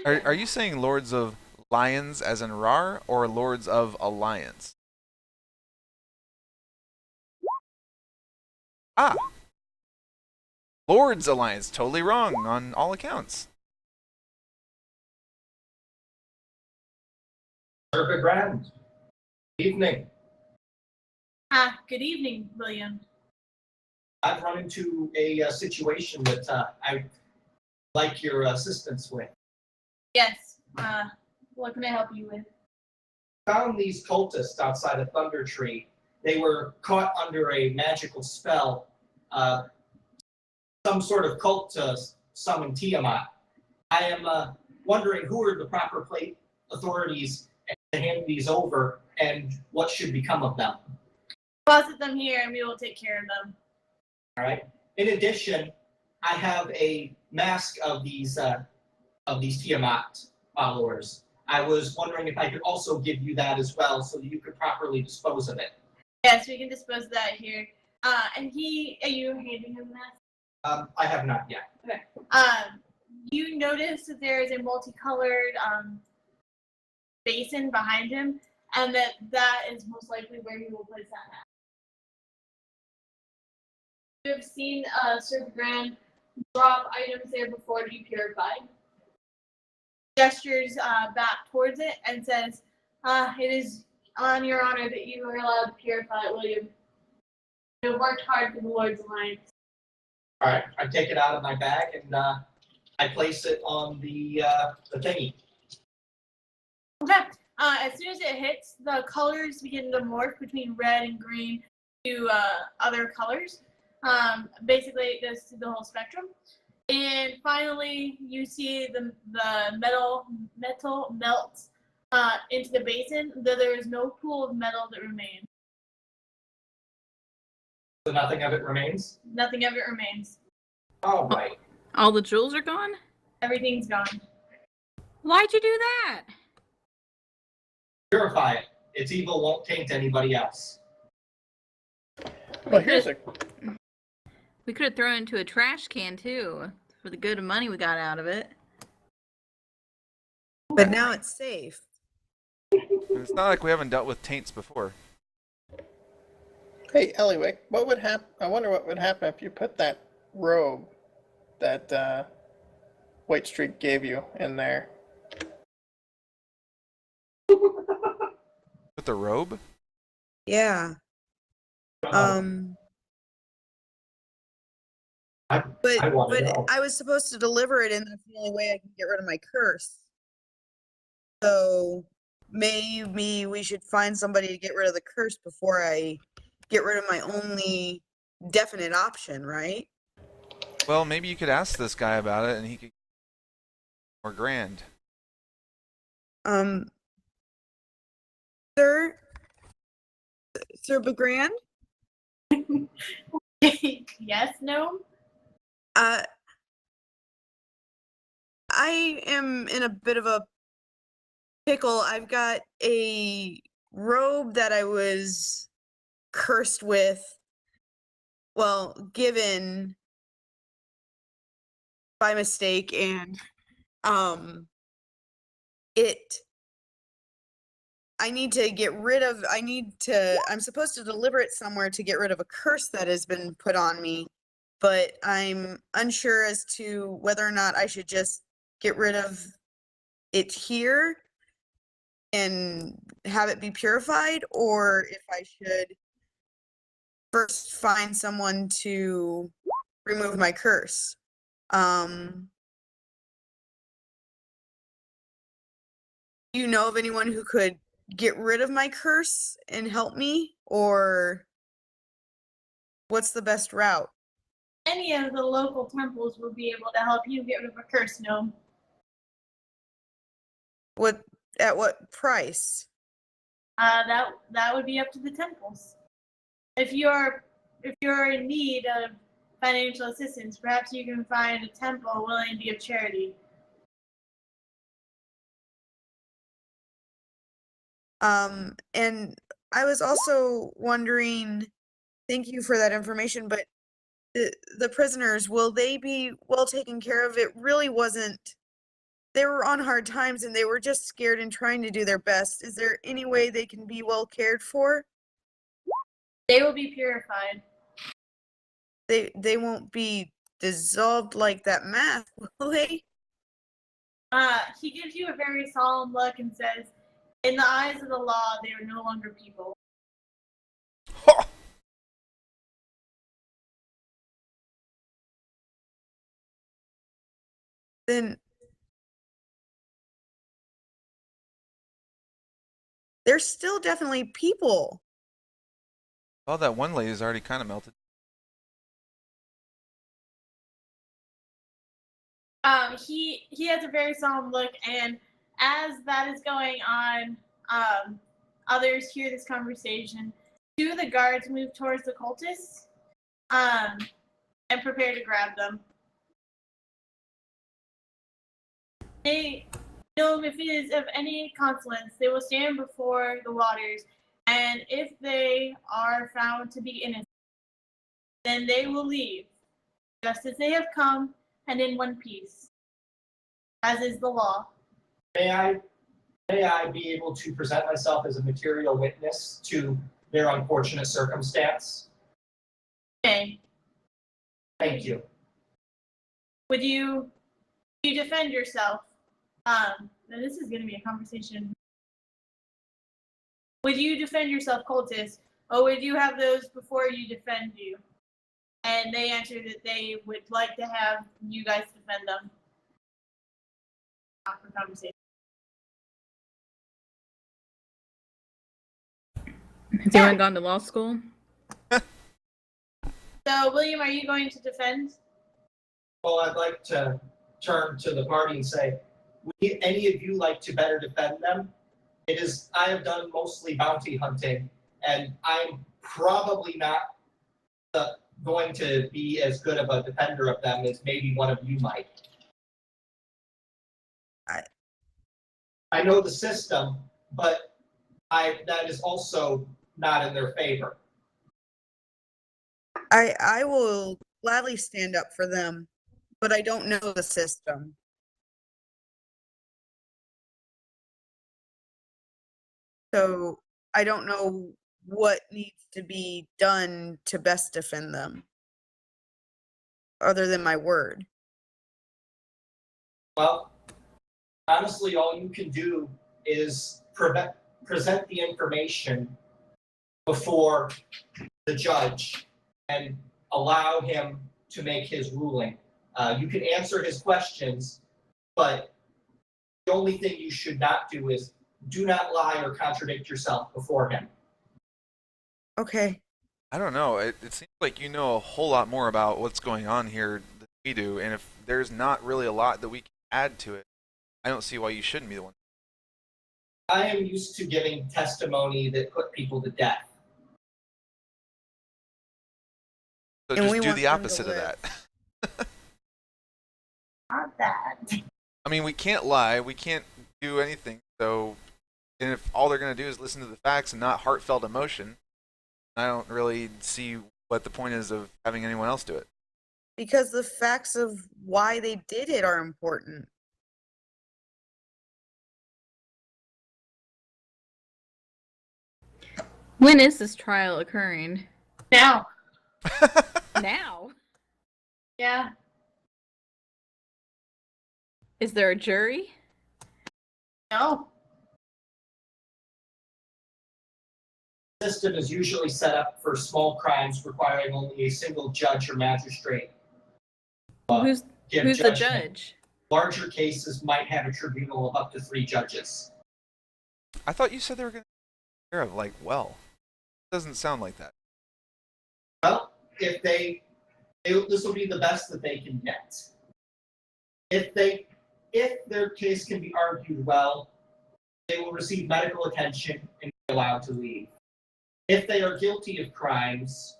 are you saying Lords of Lions as in Rar, or Lords of Alliance? Ah! Lords Alliance, totally wrong on all accounts. Sir Begrand. Evening. Good evening, William. I've run into a situation that I'd like your assistance with. Yes. What can I help you with? Found these cultists outside of Thunder Tree. They were caught under a magical spell, some sort of cult to summon Tiamat. I am wondering who are the proper authorities to hand these over, and what should become of them. Deposit them here, and we will take care of them. All right. In addition, I have a mask of these Tiamat followers. I was wondering if I could also give you that as well, so that you could properly dispose of it. Yes, we can dispose of that here. And are you handing him that? I have not yet. Okay. You notice that there is a multicolored basin behind him, and that is most likely where he will place that mask. You have seen Sir Grand drop items there before to be purified. Gestures back towards it and says, "It is on your honor that you are allowed to purify it, William. You have worked hard for the Lord's Alliance." All right. I take it out of my bag and I place it on the thingy. Okay. As soon as it hits, the colors begin to morph between red and green to other colors. Basically, it goes through the whole spectrum. And finally, you see the metal melts into the basin, though there is no pool of metal that remains. So nothing of it remains? Nothing of it remains. All right. All the jewels are gone? Everything's gone. Why'd you do that? Purify it. Its evil won't taint anybody else. Well, here's a We could have thrown it into a trash can too, for the good of money we got out of it. But now it's safe. It's not like we haven't dealt with taints before. Hey, Ellywick, what would happen? I wonder what would happen if you put that robe that White Streak gave you in there. With the robe? Yeah. I But wanna know. I was supposed to deliver it, and that's the only way I can get rid of my curse. So maybe we should find somebody to get rid of the curse before I get rid of my only definite option, right? Well, maybe you could ask this guy about it and he could more grand. Sir Begrand? Yes, no? I am in a bit of a pickle. I've got a robe that I was cursed with, well, given by mistake, and I'm supposed to deliver it somewhere to get rid of a curse that has been put on me, but I'm unsure as to whether or not I should just get rid of it here and have it be purified, or if I should first find someone to remove my curse. Do you know of anyone who could get rid of my curse and help me, or what's the best route? Any of the local temples will be able to help you get rid of a curse gnome. At what price? That would be up to the temples. If you're in need of financial assistance, perhaps you can find a temple willing to give charity. And I was also wondering, thank you for that information, but the prisoners, will they be well taken care of? It really wasn't, they were on hard times and they were just scared and trying to do their best. Is there any way they can be well cared for? They will be purified. They won't be dissolved like that math, will they? He gives you a very solemn look and says, in the eyes of the law, they are no longer people. Ha! Then they're still definitely people. Well, that one lady's already kind of melted. He has a very solemn look, and as that is going on, others hear this conversation. Two of the guards move towards the cultists, and prepare to grab them. They know if it is of any consequence, they will stand before the waters, and if they are found to be innocent, then they will leave, just as they have come, and in one piece, as is the law. May I be able to present myself as a material witness to their unfortunate circumstance? Okay. Thank you. Would you defend yourself? Now this is going to be a conversation. Would you defend yourself, cultist, or would you have those before you defend you? And they answered that they would like to have you guys defend them. Awkward conversation. Has anyone gone to law school? So, William, are you going to defend? Well, I'd like to turn to the party and say, would any of you like to better defend them? I have done mostly bounty hunting, and I'm probably not going to be as good of a defender of them as maybe one of you might. I know the system, but that is also not in their favor. I will gladly stand up for them, but I don't know the system. So I don't know what needs to be done to best defend them, other than my word. Well, honestly, all you can do is present the information before the judge and allow him to make his ruling. You can answer his questions, but the only thing you should not do is do not lie or contradict yourself before him. Okay. I don't know. It seems like you know a whole lot more about what's going on here than we do, and if there's not really a lot that we can add to it, I don't see why you shouldn't be the one. I am used to giving testimony that put people to death. So And just we do want the them to opposite of live. that. Not that. I mean, we can't lie. We can't do anything. So, and if all they're going to do is listen to the facts and not heartfelt emotion, I don't really see what the point is of having anyone else do it. Because the facts of why they did it are important. When is this trial occurring? Now. Now? Yeah. Is there a jury? No. The system is usually set up for small crimes requiring only a single judge or magistrate. Who's Give the judgment. judge? Larger cases might have a tribunal of up to 3 judges. I thought you said they were going to take care of, like, well. It doesn't sound like that. Well, if this will be the best that they can get. If their case can be argued well, they will receive medical attention and be allowed to leave. If they are guilty of crimes,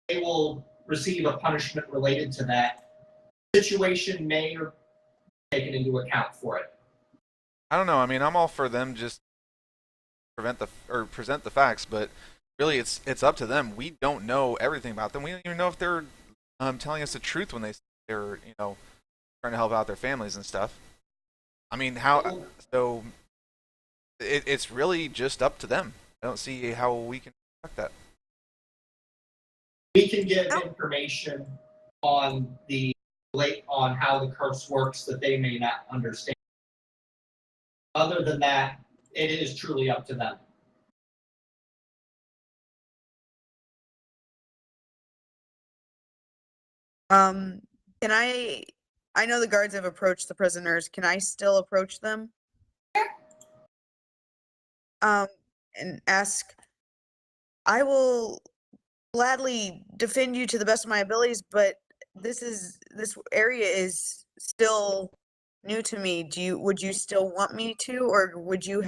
they will receive a punishment related to that. Situation may be taken into account for it. I don't know. I mean, I'm all for them just present the facts, but really, it's up to them. We don't know everything about them. We don't even know if they're telling us the truth when they're trying to help out their families and stuff. I mean, so it's really just up to them. I don't see how we can affect that. We can give information on on how the curse works that they may not understand. Other than that, it is truly up to them. Can I know the guards have approached the prisoners. Can I still approach them? And ask, I will gladly defend you to the best of my abilities, but this area is still new to me. Would you still want me to, or do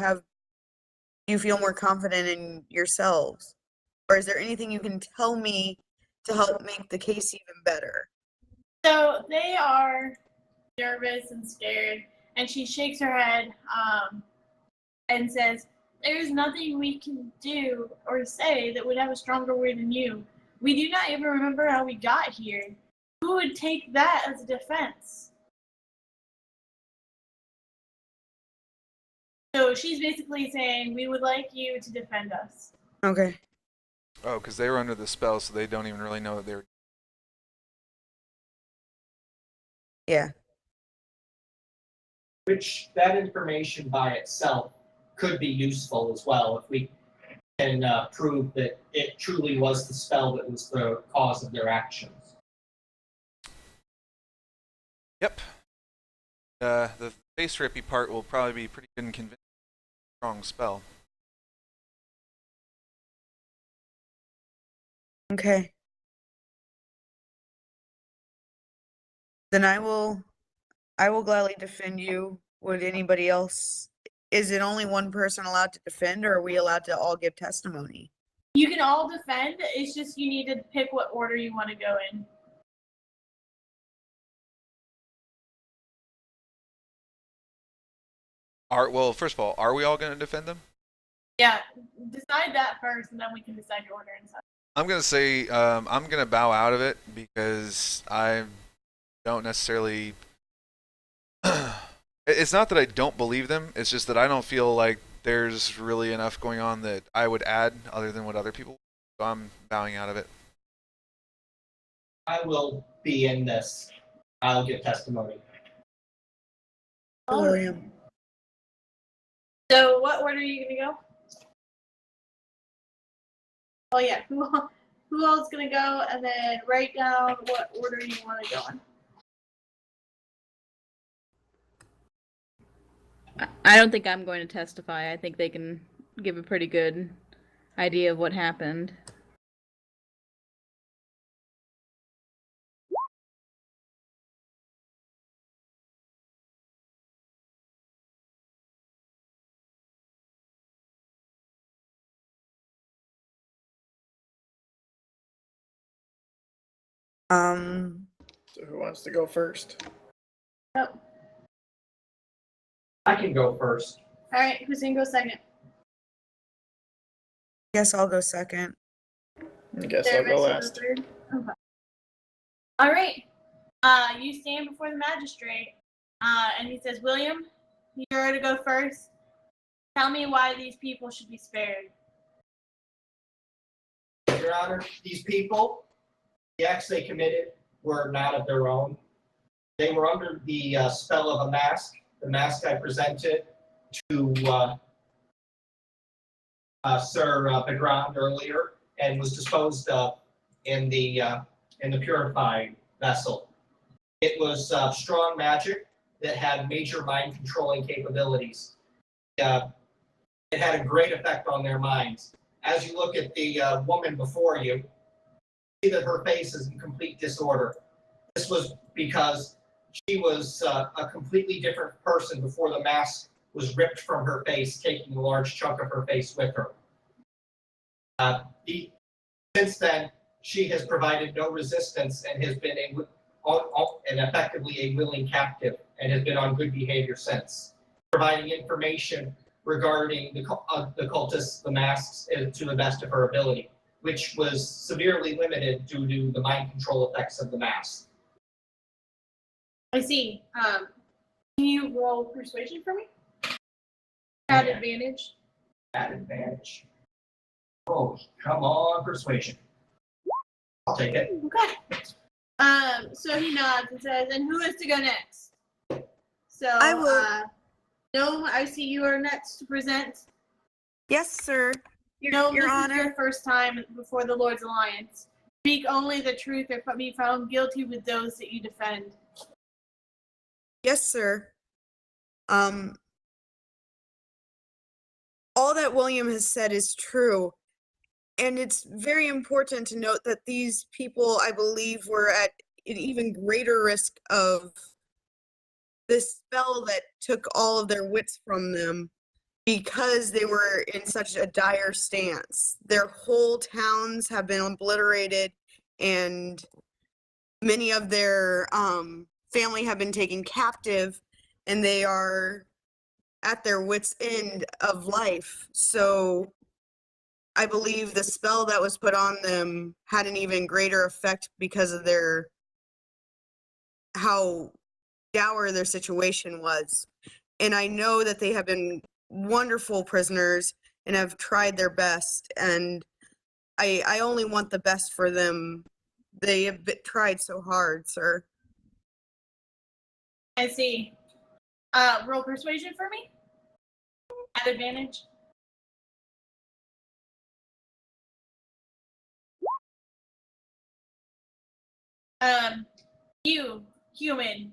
you feel more confident in yourselves? Or is there anything you can tell me to help make the case even better? So they are nervous and scared, and she shakes her head and says, "There's nothing we can do or say that would have a stronger word than you. We do not even remember how we got here. Who would take that as a defense?" So she's basically saying, we would like you to defend us. Okay. Oh, because they were under the spell, so they don't even really know that they're. Yeah. Which that information by itself could be useful as well if we can prove that it truly was the spell that was the cause of their actions. Yep. The face rippy part will probably be pretty good and convincing. Strong spell. Okay. Then I will gladly defend you. Would anybody else? Is it only one person allowed to defend, or are we allowed to all give testimony? You can all defend. It's just you need to pick what order you want to go in. Well, first of all, are we all going to defend them? Yeah, decide that first, and then we can decide your order inside. I'm going to say I'm going to bow out of it because I don't necessarily. It's not that I don't believe them. It's just that I don't feel like there's really enough going on that I would add other than what other people. So I'm bowing out of it. I will be in this. I'll give testimony. William. So, what order are you gonna go? Oh yeah, who else is gonna go? And then write down what order you want to go in. I don't think I'm going to testify. I think they can give a pretty good idea of what happened. So who wants to go first? Oh, I can go first. all right. Who's gonna go second? Guess I'll go second. I guess I'll go last. Third. Okay. All right. You stand before the magistrate, and he says, "William, you're to go first. Tell me why these people should be spared." Your Honor, these people, the acts they committed were not of their own. They were under the spell of a mask. The mask I presented to Sir Begrand earlier and was disposed of in the purified vessel. It was strong magic that had major mind controlling capabilities. It had a great effect on their minds. As you look at the woman before you, see that her face is in complete disorder. This was because she was a completely different person before the mask was ripped from her face, taking a large chunk of her face with her. Since then, she has provided no resistance and has been effectively a willing captive and has been on good behavior since, providing information regarding the cultists, the masks, to the best of her ability, which was severely limited due to the mind control effects of the mask. I see. Can you roll persuasion for me? At Yeah. advantage. At advantage. Oh, come on, persuasion. I'll take it. Okay. So he nods and says, "And who is to go next?" So I will. No, I see you are next to present. Yes, sir. No, Your this Honor. is your first time before the Lord's Alliance. Speak only the truth or be found guilty with those that you defend. Yes, sir. All that William has said is true. And it's very important to note that these people, I believe, were at an even greater risk of this spell that took all of their wits from them because they were in such a dire stance. Their whole towns have been obliterated, and many of their family have been taken captive, and they are at their wits' end of life. So I believe the spell that was put on them had an even greater effect because of how dour their situation was. And I know that they have been wonderful prisoners and have tried their best, and I only want the best for them. They have tried so hard, sir. I see. Roll persuasion for me. At advantage. You, human,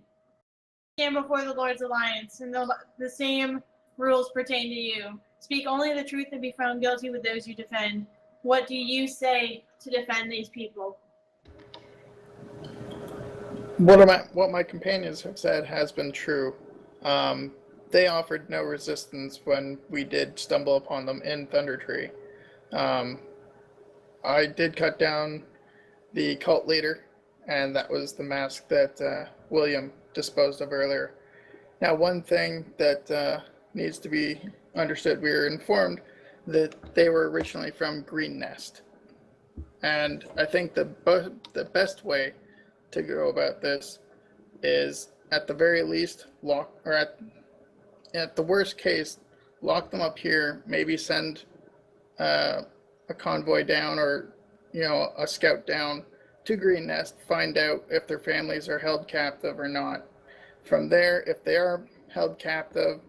stand before the Lord's Alliance, and the same rules pertain to you. Speak only the truth and be found guilty with those you defend. What do you say to defend these people? What my companions have said has been true. They offered no resistance when we did stumble upon them in Thundertree. I did cut down the cult leader, and that was the mask that William disposed of earlier. Now, one thing that needs to be understood, we were informed that they were originally from Green Nest. And I think the best way to go about this is, at the very least, at the worst case, lock them up here, maybe send a convoy down, or a scout down to Green Nest, find out if their families are held captive or not. From there, if they are held captive,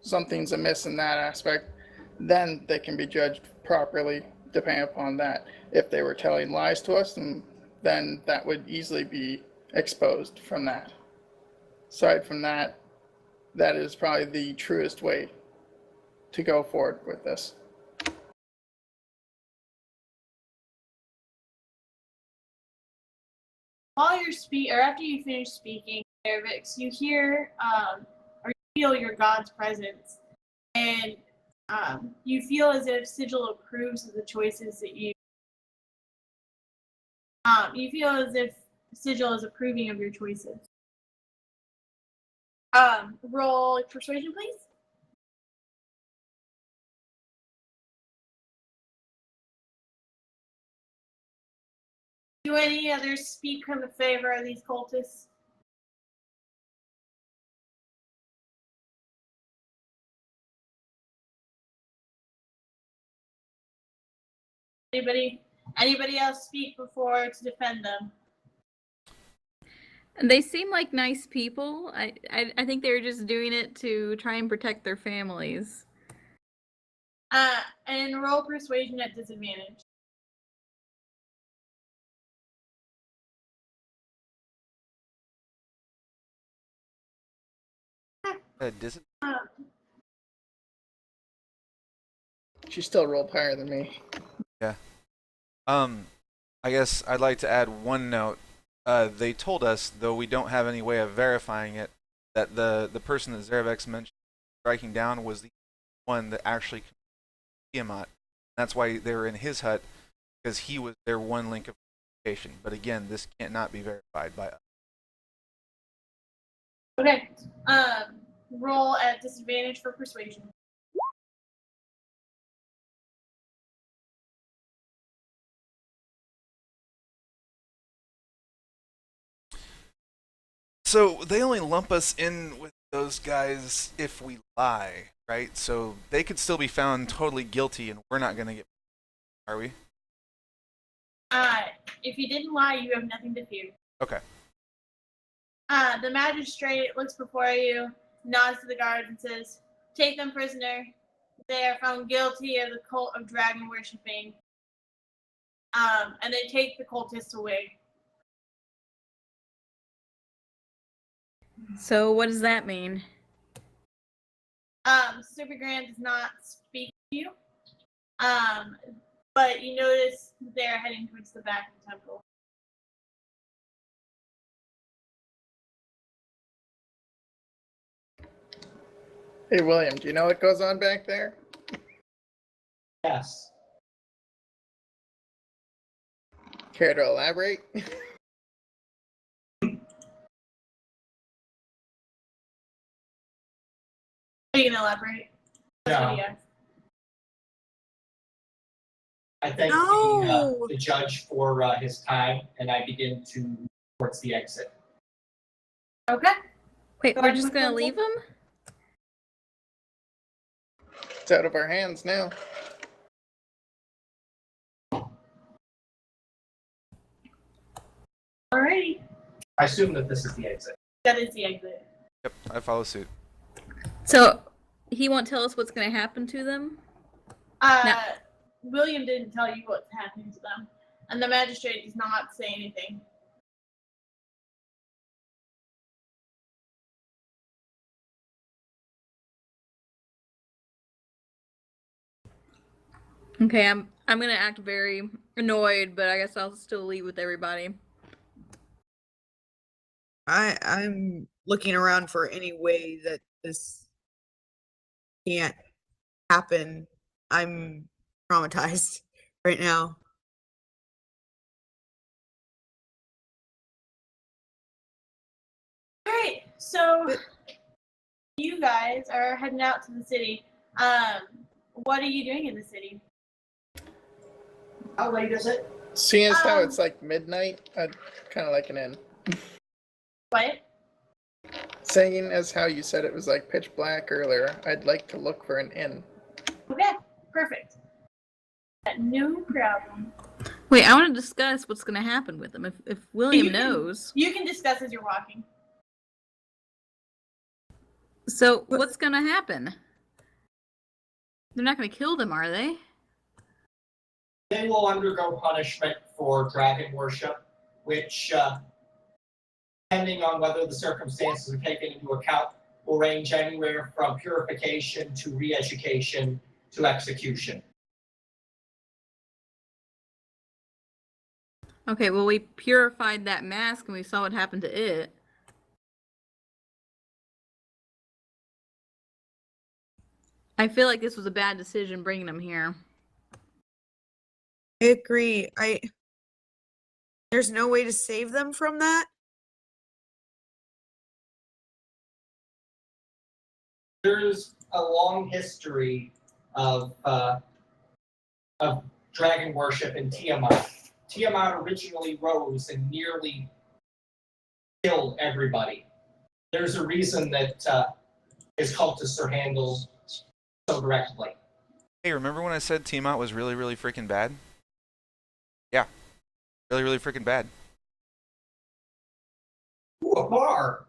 something's amiss in that aspect, then they can be judged properly depending upon that. If they were telling lies to us, then that would easily be exposed from that. Aside from that, that is probably the truest way to go forward with this. While you're after you finish speaking, Ervix, you hear or you feel your god's presence, and you feel as if Sigil approves of the choices that you. You feel as if Sigil is approving of your choices. Roll persuasion, please. Do any others speak in favor of these cultists? Anybody else speak before to defend them? They seem like nice people. I think they were just doing it to try and protect their families. And roll persuasion at disadvantage. She still rolled higher than me. Yeah. I guess I'd like to add one note. They told us, though we don't have any way of verifying it, that the person that Zervex mentioned striking down was the one that actually committed Tiamat. That's why they were in his hut, because he was their one link of communication. But again, this can't not be verified by us. Okay. Roll at disadvantage for persuasion. So they only lump us in with those guys if we lie, right? So they could still be found totally guilty, and we're not going to get. Are we? If you didn't lie, you have nothing to fear. Okay. The magistrate looks before you, nods to the guards, and says, "Take them prisoner. They are found guilty of the cult of dragon worshipping." And they take the cultists away. So what does that mean? Super Grand does not speak to you. But you notice they're heading towards the back of the temple. Hey, William, do you know what goes on back there? Yes. Care to elaborate? Are you gonna elaborate? That's what he asked. I thank No. the judge for his time, and I begin to move towards the exit. Okay. Wait, Go we're ahead, just gonna Michael. leave them? It's out of our hands now. Alrighty. I assume that this is the exit. That is the exit. Yep, I follow suit. So he won't tell us what's gonna happen to them? No. William didn't tell you what's happening to them, and the magistrate does not say anything. Okay, I'm gonna act very annoyed, but I guess I'll still leave with everybody. I'm looking around for any way that this can't happen. I'm traumatized right now. All right, so But- you guys are heading out to the city. What are you doing in the city? How late is it? Seeing as how Um, it's like midnight, I'd kind of like an inn. What? Saying as how you said it was like pitch black earlier, I'd like to look for an inn. Okay, perfect. No problem. Wait, I want to discuss what's gonna happen with them. If William You can- knows, You can discuss as you're walking. so what's gonna happen? They're not gonna kill them, are they? They will undergo punishment for dragon worship, which, depending on whether the circumstances are taken into account, will range anywhere from purification to re-education to execution. Okay, well, we purified that mask and we saw what happened to it. I feel like this was a bad decision bringing them here. I agree. There's no way to save them from that. There's a long history of dragon worship in Tiamat. Tiamat originally rose and nearly killed everybody. There's a reason that his cultists are handled so directly. Hey, remember when I said Tiamat was really, really freaking bad? Yeah. Really, really freaking bad. Ooh, a bar!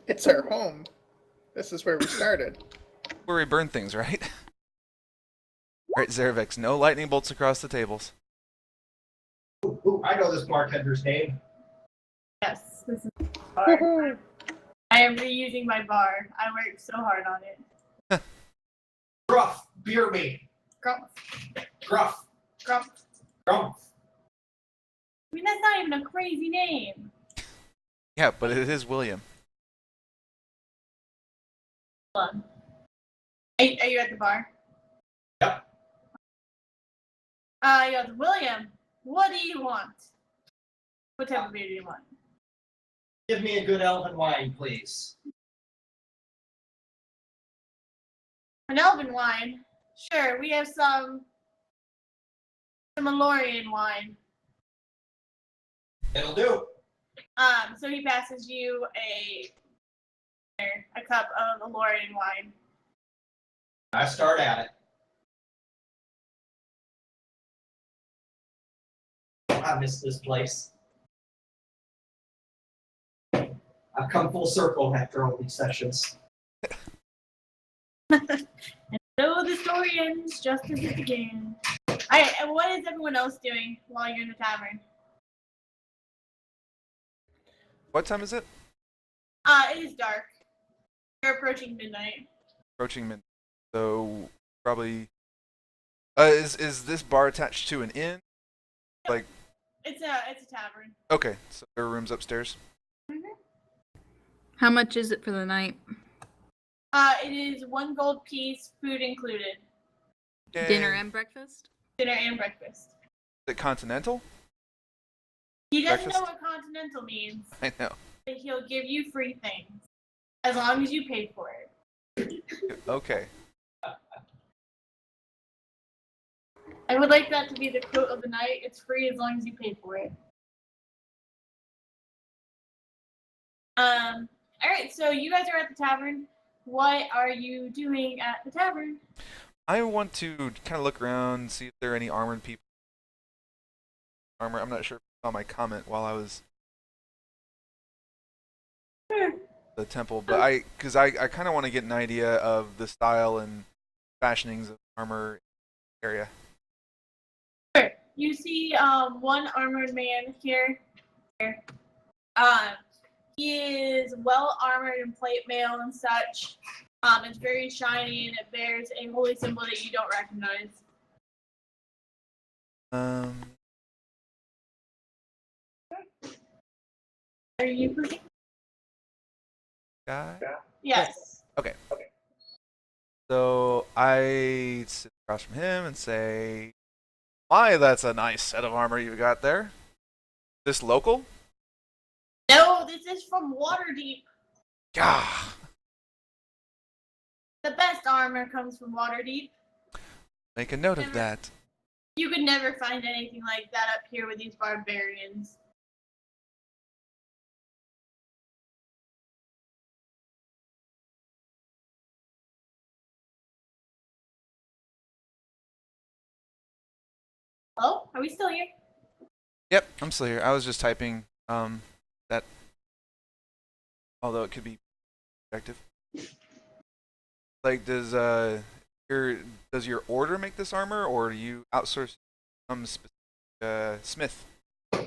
It's our home. This is where we started. Where we burn things, right? Alright, Zervex, no lightning bolts across the tables. Ooh, I know this bartender's name. Yes, this is bar. I am reusing my bar. I worked so hard on it. Gruff, beer me. Grump, Gruff, grump. grump. I mean, that's not even a crazy name. Yeah, but it is William. Hold on. Are you at the bar? Yep. Yes, William, what do you want? What type of beer do you want? Give me a good elven wine, please. An elven wine? Sure, we have some Elorian wine. It'll do. So he passes you a cup of Elorian wine. I start at it. I miss this place. I've come full circle after all these sessions. So the story ends just as it began. Alright, and what is everyone else doing while you're in the tavern? What time is it? It is dark. You're approaching midnight. Approaching midnight. So, probably... is this bar attached to an inn? Like, It's a tavern. okay, so there are rooms upstairs. How much is it for the night? It is 1 gold piece, food included. Yay. Dinner and breakfast? Dinner and breakfast. Is it continental? He doesn't Breakfast? know what continental means, I know. but he'll give you free things. As long as you pay for it. Okay. I would like that to be the quote of the night. It's free as long as you pay for it. Alright, so you guys are at the tavern. What are you doing at the tavern? I want to kind of look around, see if there are any armored people. Armor, I'm not sure if you saw my comment while I was Sure. the temple, but because I kind of want to get an idea of the style and fashionings of armor area. Sure. You see one armored man here. He is well armored in plate mail and such. It's very shiny and it bears a holy symbol that you don't recognize. Um, Are you pretty? guy. Yes. Okay. So I sit across from him and say, "My, that's a nice set of armor you got there. This local?" No, this is from Waterdeep. Gah. The best armor comes from Waterdeep. Make a note of that. You could never find anything like that up here with these barbarians. Hello? Are we still here? Yep, I'm still here. I was just typing that, although it could be effective. Like, does your order make this armor, or do you outsource some specific smith? Oh,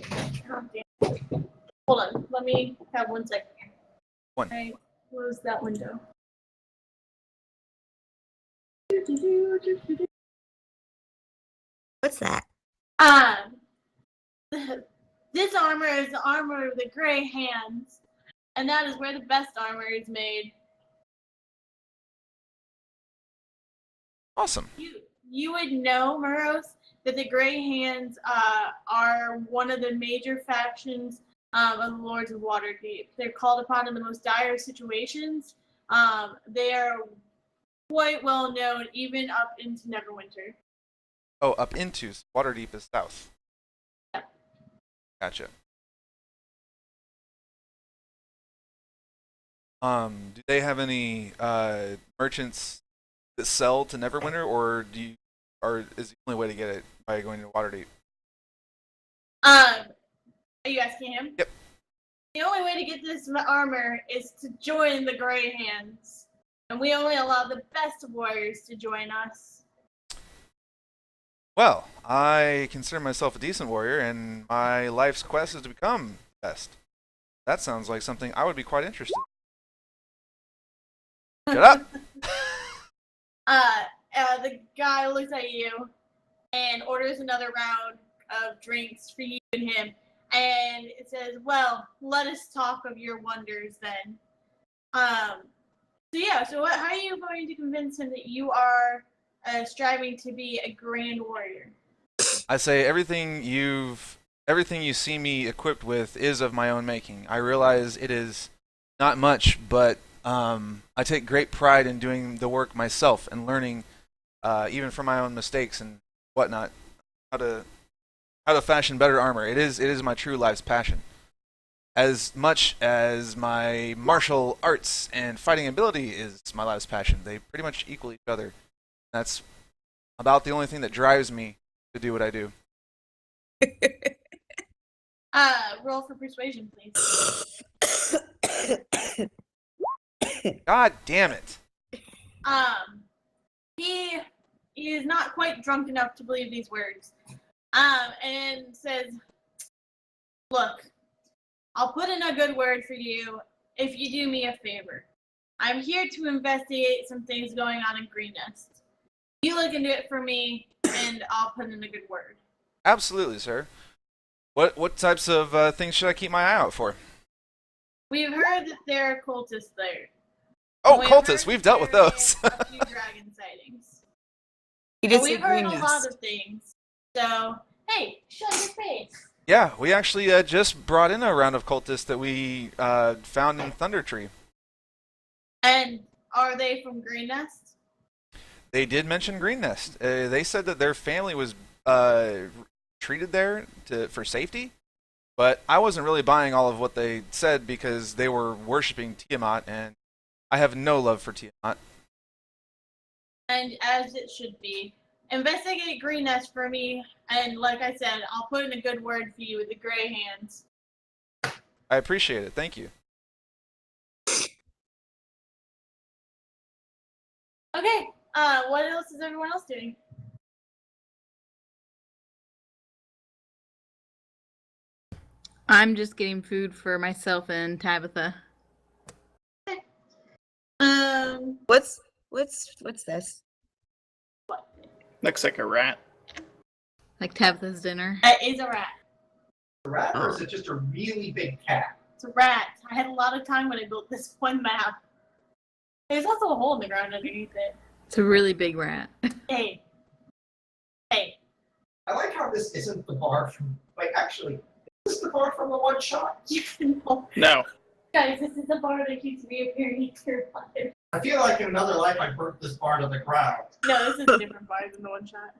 damn. Hold on. Let me have 1 second here. One. I close that window. What's that? This armor is the armor of the Grey Hands, and that is where the best armor is made. Awesome. You would know, Muros, that the Grey Hands are one of the major factions of the Lords of Waterdeep. They're called upon in the most dire situations. They are quite well known, even up into Neverwinter. Oh, up into Waterdeep is south. Yep. Gotcha. Do they have any merchants that sell to Neverwinter, or is the only way to get it by going to Waterdeep? Are you asking him? Yep. The only way to get this armor is to join the Grey Hands, and we only allow the best warriors to join us. Well, I consider myself a decent warrior, and my life's quest is to become the best. That sounds like something I would be quite interested in. Shut up! The guy looks at you and orders another round of drinks for you and him, and it says, "Well, let us talk of your wonders then." So how are you going to convince him that you are striving to be a grand warrior? I say everything you see me equipped with is of my own making. I realize it is not much, but I take great pride in doing the work myself and learning, even from my own mistakes and whatnot, how to fashion better armor. It is my true life's passion. As much as my martial arts and fighting ability is my life's passion, they pretty much equal each other. That's about the only thing that drives me to do what I do. Roll for persuasion, please. God damn it! He is not quite drunk enough to believe these words. And says, "Look, I'll put in a good word for you if you do me a favor. I'm here to investigate some things going on in Green Nest. You look into it for me, and I'll put in a good word." Absolutely, sir. What types of things should I keep my eye out for? We've heard that there are cultists there. Oh, We've cultists! heard We've that dealt with there those. is a few dragon sightings. He did And say we've heard Green a lot Nest. of things. So, hey, shut your face. Yeah, we actually just brought in a round of cultists that we found in Thunder Tree. And are they from Green Nest? They did mention Green Nest. They said that their family was treated there for safety, but I wasn't really buying all of what they said because they were worshiping Tiamat, and I have no love for Tiamat. And as it should be. Investigate Green Nest for me, and like I said, I'll put in a good word for you with the Grey Hands. I appreciate it. Thank you. Okay, what else is everyone else doing? I'm just getting food for myself and Tabitha. What's this? What? Looks like a rat. Like Tabitha's dinner. That is a rat. A rat, or is it just a really big cat? It's a rat. I had a lot of time when I built this one map. There's also a hole in the ground underneath it. It's a really big rat. Hey. Hey. I like how this isn't the bar from. Wait, actually, this is the bar from the one shot. You know. No. Guys, this is the bar that keeps reappearing in your life. I feel like in another life I burnt this bar to the ground. No, this is a different bar than the one shot.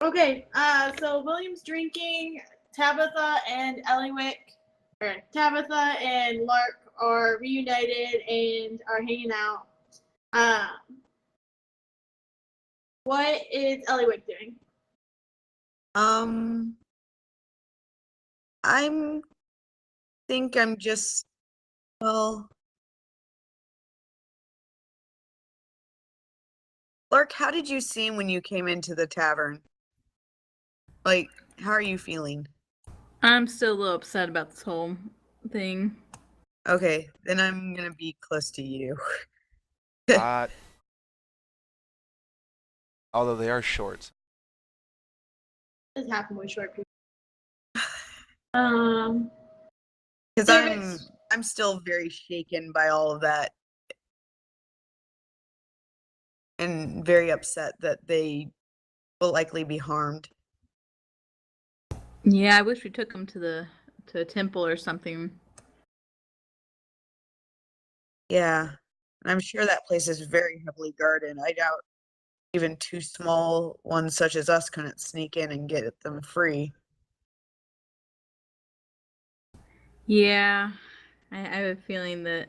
Okay, so William's drinking. Tabitha and Ellywick, or Tabitha and Lark are reunited and are hanging out. What is Ellywick doing? I'm think I'm just Lark, how did you seem when you came into the tavern? Like, how are you feeling? I'm still a little upset about this whole thing. Okay, then I'm gonna be close to you. Although they are short. This happened with short people. Because David's- I'm still very shaken by all of that. And very upset that they will likely be harmed. Yeah, I wish we took them to a temple or something. Yeah. And I'm sure that place is very heavily guarded. I doubt even two small ones such as us couldn't sneak in and get them free. Yeah, I have a feeling that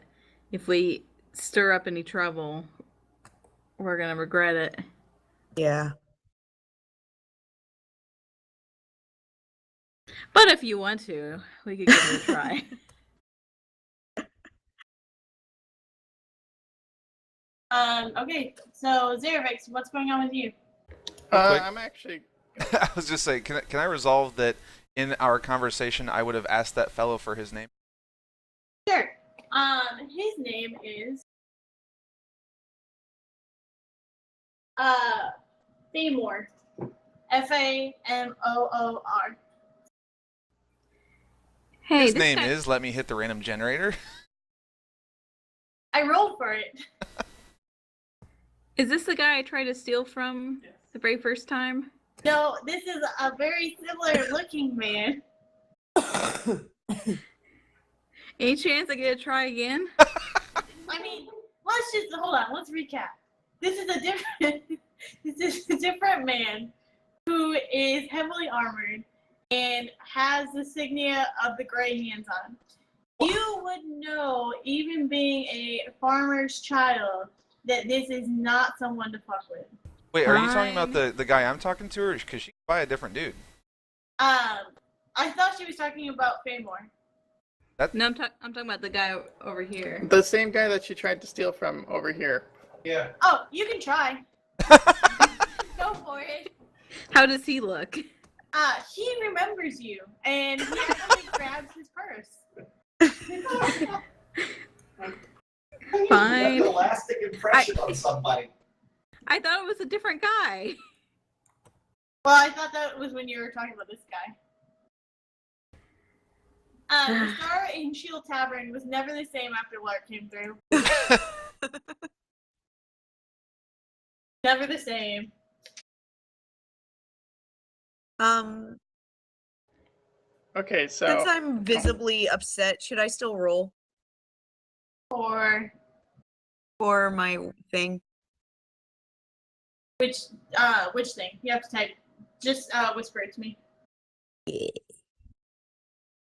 if we stir up any trouble, we're gonna regret it. Yeah. But if you want to, we could give it a try. Okay, so Zervix, what's going on with you? quick. I'm actually. I was just saying, can I resolve that in our conversation I would have asked that fellow for his name? Sure. His name is Famoor. Famoor. Hey, His this name guy- is, let me hit the random generator. I rolled for it. Is this the guy I tried to steal from the very first time? No, this is a very similar looking man. Any chance I get to try again? I mean, let's just hold on. Let's recap. This is a different. This is a different man who is heavily armored and has the signia of the Gray Hands on. You would know, even being a farmer's child, that this is not someone to fuck with. Wait, are you talking about Fine. the guy I'm talking to, or because she's by a different dude? I thought she was talking about Famoor. No, I'm talking about the guy over here. The same guy that you tried to steal from over here. Yeah. Oh, you can try. Go for it. How does he look? He remembers you, and he actually grabs his purse. Fine. Left a lasting impression on somebody. I thought it was a different guy. Well, I thought that was when you were talking about this guy. The Star and Shield Tavern was never the same after Lark came through. Never the same. Okay, so Since I'm visibly upset, should I still roll Or for my thing? which thing? You have to type. Just whisper it to me.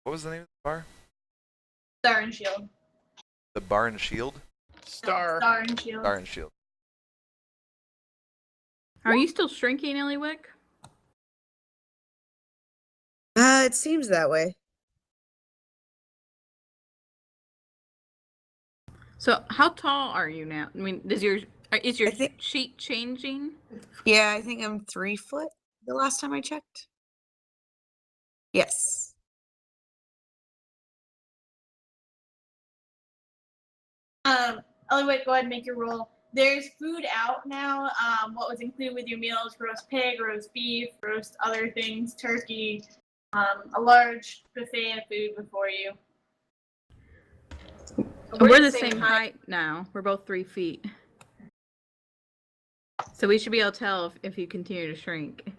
What was the name of the bar? Star and Shield. The Bar and Shield? Star. Star and Shield. Bar and Shield. Are you still shrinking, Ellywick? It seems that way. So, how tall are you now? I mean, is your I think- sheet changing? Yeah, I think I'm 3 foot the last time I checked. Yes. Ellywick, go ahead and make your roll. There's food out now. What was included with your meal is roast pig, roast beef, roast other things, turkey, a large buffet of food before you. We're the same height now. We're both 3 feet. So we should be able to tell if you continue to shrink.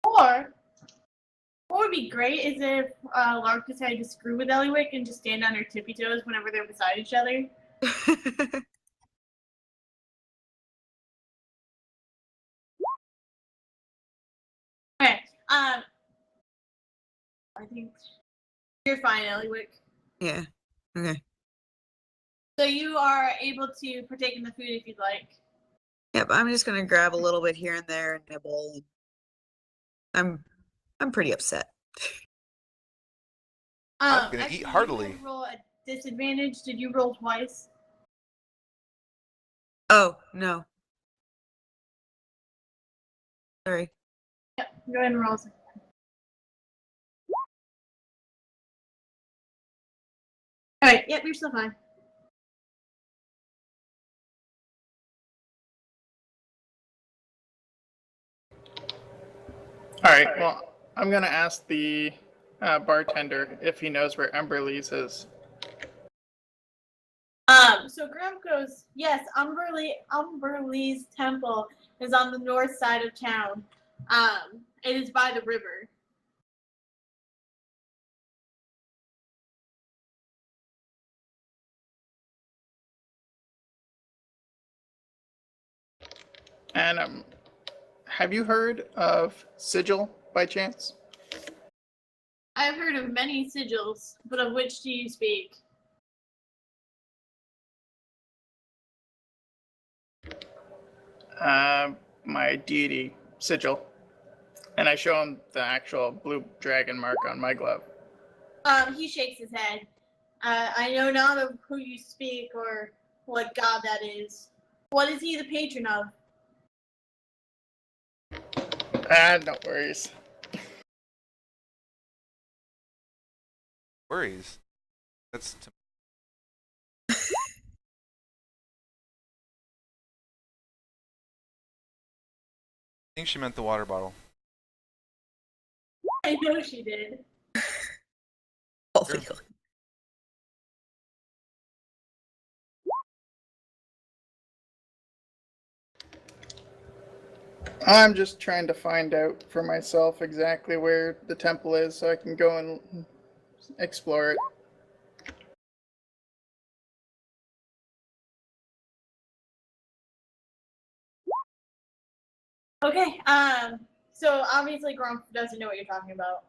Or what would be great is if Lark decided to screw with Ellywick and just stand on her tippy toes whenever they're beside each other. Okay. I think you're fine, Ellywick. Yeah. Okay. So you are able to partake in the food if you'd like. Yep. I'm just gonna grab a little bit here and there and nibble. I'm pretty upset. I'm gonna Actually, eat you heartily. had to roll at disadvantage. Did you roll twice? Oh no. Sorry. Yep. Go ahead and roll. All right. Yep. You're still fine. All right. Well, I'm gonna ask the bartender if he knows where Emberly's is. So Graham goes, yes, Umberlee's temple is on the north side of town. It is by the river. And have you heard of Sigil by chance? I've heard of many sigils, but of which do you speak? My deity, Sigil. And I show him the actual blue dragon mark on my glove. He shakes his head. I know not of who you speak or what god that is. What is he the patron of? No worries. Worries. That's. I think she meant the water bottle. I know she did. Holy Sure. I'm just trying to find out for myself exactly where the temple is so I can go and explore it. Okay, so obviously Grump doesn't know what you're talking about.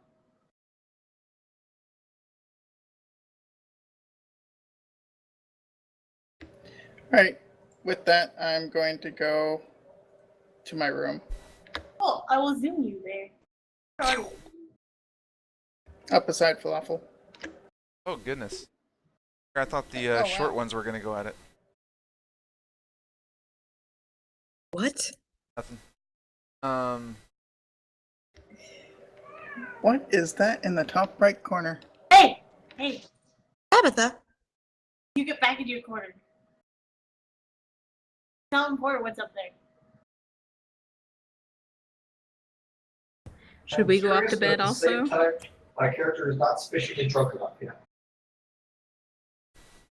Alright, with that, I'm going to go to my room. Cool, I will zoom you there. Sorry. Up beside Falafel. Oh goodness. I thought the Oh, short wow. ones were gonna go at it. What? Nothing. What is that in the top right corner? Hey! Tabitha. You get back into your corner. Tell him Porter what's up there. Should we go up to bed also? My character is not sufficiently drunk enough yet.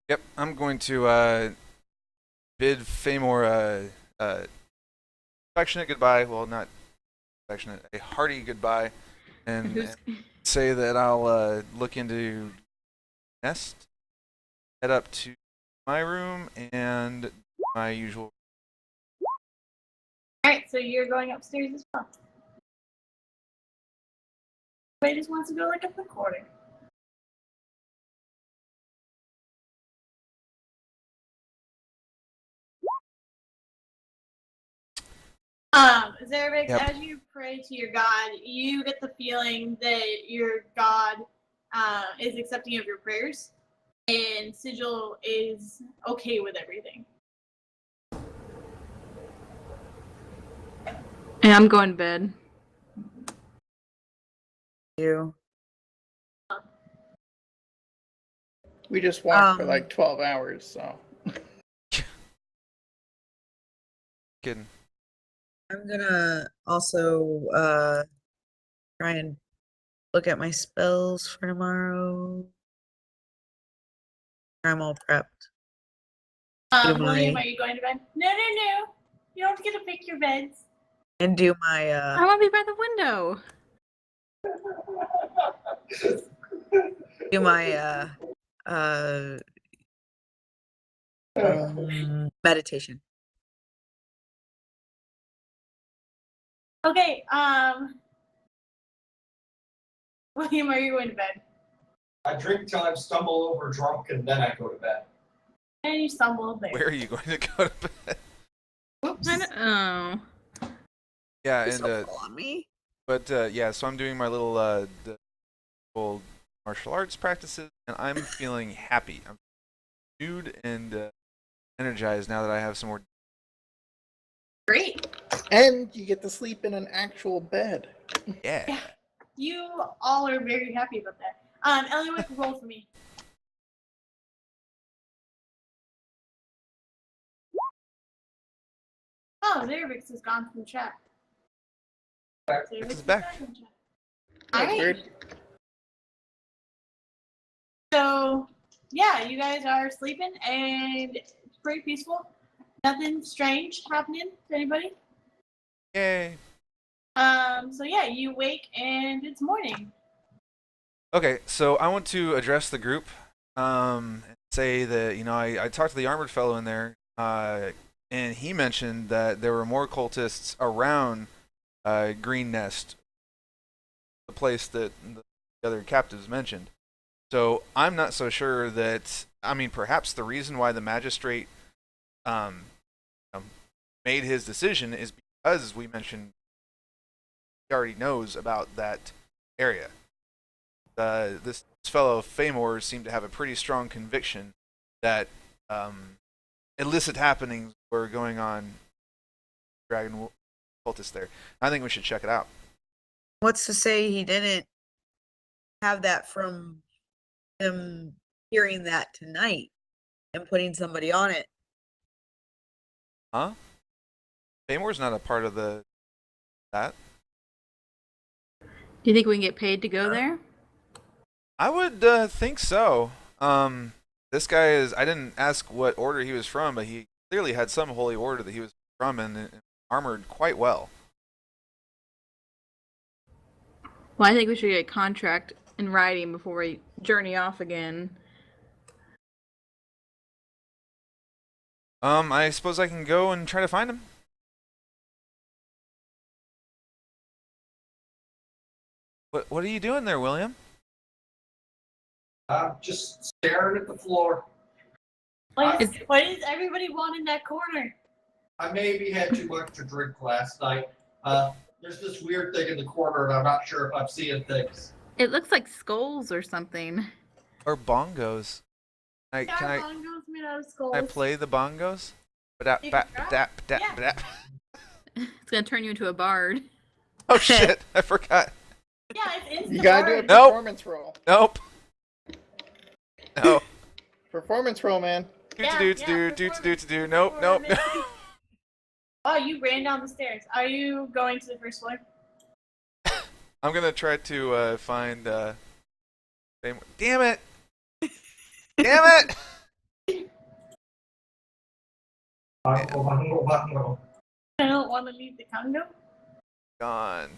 Yep, I'm going to bid Famor affectionate goodbye. Well, not affectionate, a hearty goodbye, and say that I'll look into nest, head up to my room, and my usual. Alright, so you're going upstairs as well. Everybody just wants to go look at the corner. Zervix, Yep. as you pray to your god, you get the feeling that your god is accepting of your prayers, and Sigil is okay with everything. And I'm going to bed. You. We just walked for Um, like 12 hours, so. Kidding. I'm gonna also try and look at my spells for tomorrow. I'm all prepped. Do William, my are you going to bed? No. You don't get to pick your beds. and do my I want to be by the window. do my meditation. Okay, William, are you going to bed? I drink till I stumble over drunk and then I go to bed. And you stumble there. Where are you going to go to bed? Whoops. Oh. Yeah, Please and don't fall on me. but yeah, so I'm doing my little the old martial arts practices, and I'm feeling happy. I'm renewed and energized now that I have some more. Great. And you get to sleep in an actual bed. Yeah. Yeah. You all are very happy about that. Ellywick, roll for me. Oh, Zervix has gone from chat. Zervix is back. from chat. That's Alright. weird. So, yeah, you guys are sleeping and it's pretty peaceful. Nothing strange happening to anybody. Yay. So yeah, you wake and it's morning. Okay, so I want to address the group, and say that I talked to the armored fellow in there, and he mentioned that there were more cultists around Green Nest, the place that the other captives mentioned. So I'm not so sure that perhaps the reason why the magistrate made his decision is because we mentioned he already knows about that area. This fellow Famor seemed to have a pretty strong conviction that illicit happenings were going on Dragon cultists there. I think we should check it out. What's to say he didn't have that from him hearing that tonight and putting somebody on it? Huh? Famor's not a part of that. Do you think we can get paid to go there? I would think so. This guy is. I didn't ask what order he was from, but he clearly had some holy order that he was from and armored quite well. Well, I think we should get a contract in writing before we journey off again. I suppose I can go and try to find him. What are you doing there, William? I'm just staring at the floor. What does everybody want in that corner? I maybe had too much to drink last night. There's this weird thing in the corner, and I'm not sure if I'm seeing things. It looks like skulls or something. Or bongos? Can I Bongos made out of skulls. can I play the bongos? You can try. It's gonna turn you into a bard. Oh shit! I forgot. Yeah, it's You gotta do a Instagram. Nope. performance roll. Nope. No. Performance roll, man. Do. Nope. Oh, you ran down the stairs. Are you going to the first floor? I'm gonna try to find. Damn it! Damn it! I don't want to leave the Congo. Gone.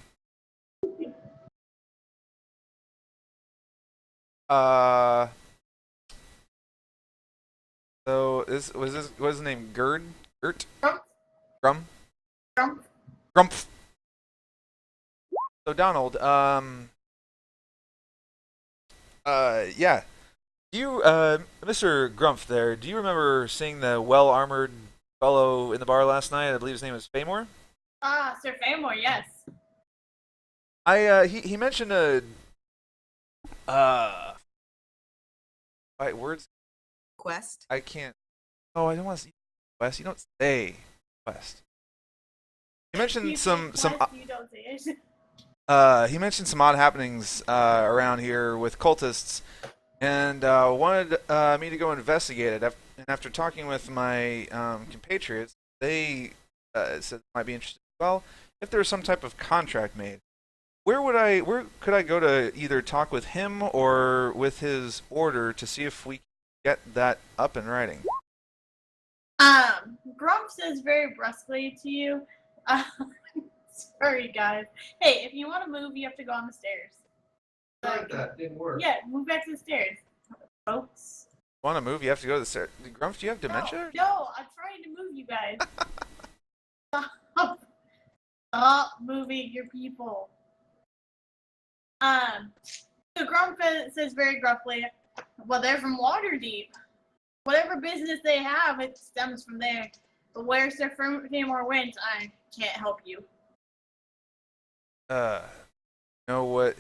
So was his name Gert? Grump. Grum? Grump. Grumpf. So Donald, yeah. Do you, Mr. Grumpf there, do you remember seeing the well-armored fellow in the bar last night? I believe his name was Famor? Ah, Sir Famor, yes. He mentioned a, right, words? Quest. I can't, oh, I don't want to say Quest, you don't say Quest. He mentioned You some, say quest, you don't say it. he mentioned some odd happenings around here with cultists, and wanted me to go investigate it. And after talking with my compatriots, they said might be interested as well. If there was some type of contract made, where could I go to either talk with him or with his order to see if we can get that up in writing? Grump says very brusquely to you. Sorry, guys. Hey, if you want to move, you have to go on the stairs. That didn't work. Yeah, move back to the stairs, folks. Want to move? You have to go to the stairs. Grumps, do you have dementia? No, I'm trying to move you guys. Stop moving your people. So Grump says very gruffly, well, they're from Waterdeep. Whatever business they have, it stems from there. But where Sir Famor went, I can't help you. Know what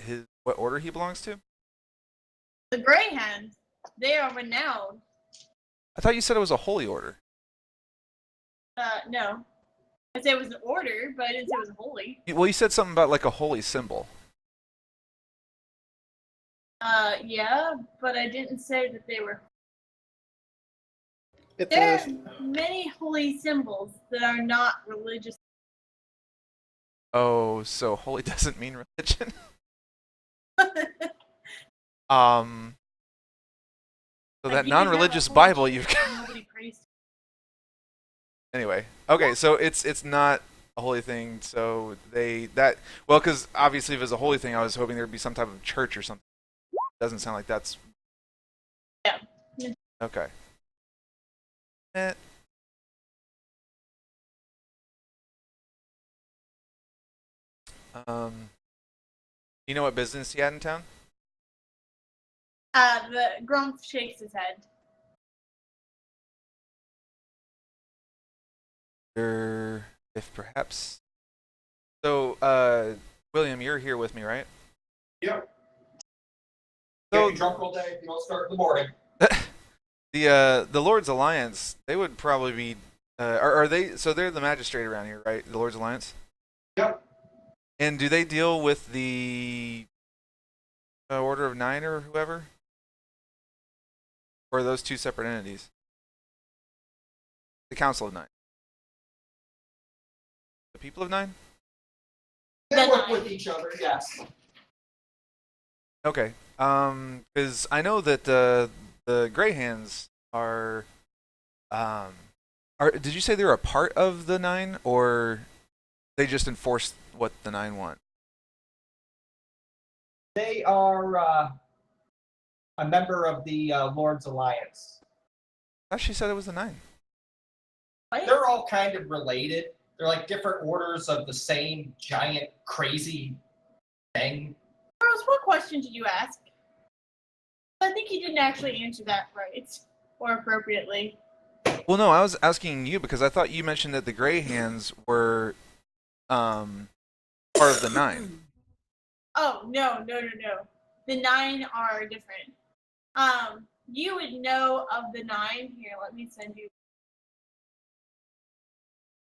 order he belongs to? The Greyhounds, they are renowned. I thought you said it was a holy order. No. I said it was an order, but I didn't say it was holy. Well, you said something about like a holy symbol. Yeah, but I didn't say that they were. It's There a, are many holy symbols that are not religious. Oh, so holy doesn't mean religion? So that non-religious Bible you've got. Nobody prays. Anyway, okay, so it's not a holy thing. So because obviously if it's a holy thing, I was hoping there'd be some type of church or something. Doesn't sound like that's. Yeah. Okay. You know what business he had in town? The Grump shakes his head. If perhaps. So, William, you're here with me, right? Yep. So- Getting drunk all day, you don't start in the morning. The Lord's Alliance, they would probably be. Are they? So they're the magistrate around here, right? The Lord's Alliance. Yep. And do they deal with the Order of Nine or whoever? Or are those two separate entities? The Council of Nine. The People of Nine? They work with each other, yes. Okay. Because I know that the Greyhands are. Did you say they're a part of the Nine, or they just enforce what the Nine want? They are a member of the Lord's Alliance. I thought she said it was the Nine. They're all kind of related. They're like different orders of the same giant crazy thing. Charles, what question did you ask? I think you didn't actually answer that right or appropriately. Well, no, I was asking you because I thought you mentioned that the Greyhands were part of the Nine. Oh, no. The Nine are different. You would know of the Nine. Here, let me send you.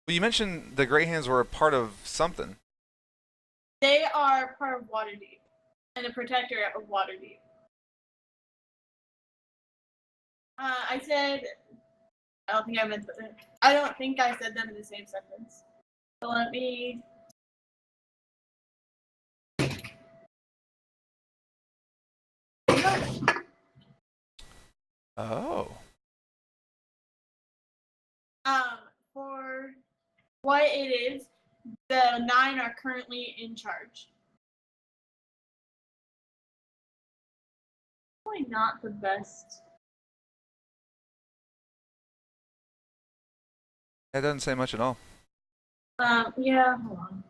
Well, you mentioned the Greyhands were a part of something. They are part of Waterdeep and a protector of Waterdeep. I said. I don't think I said them in the same sentence. So let me. Oh. For what it is, the Nine are currently in charge. Probably not the best. That doesn't say much at all. Yeah, hold on.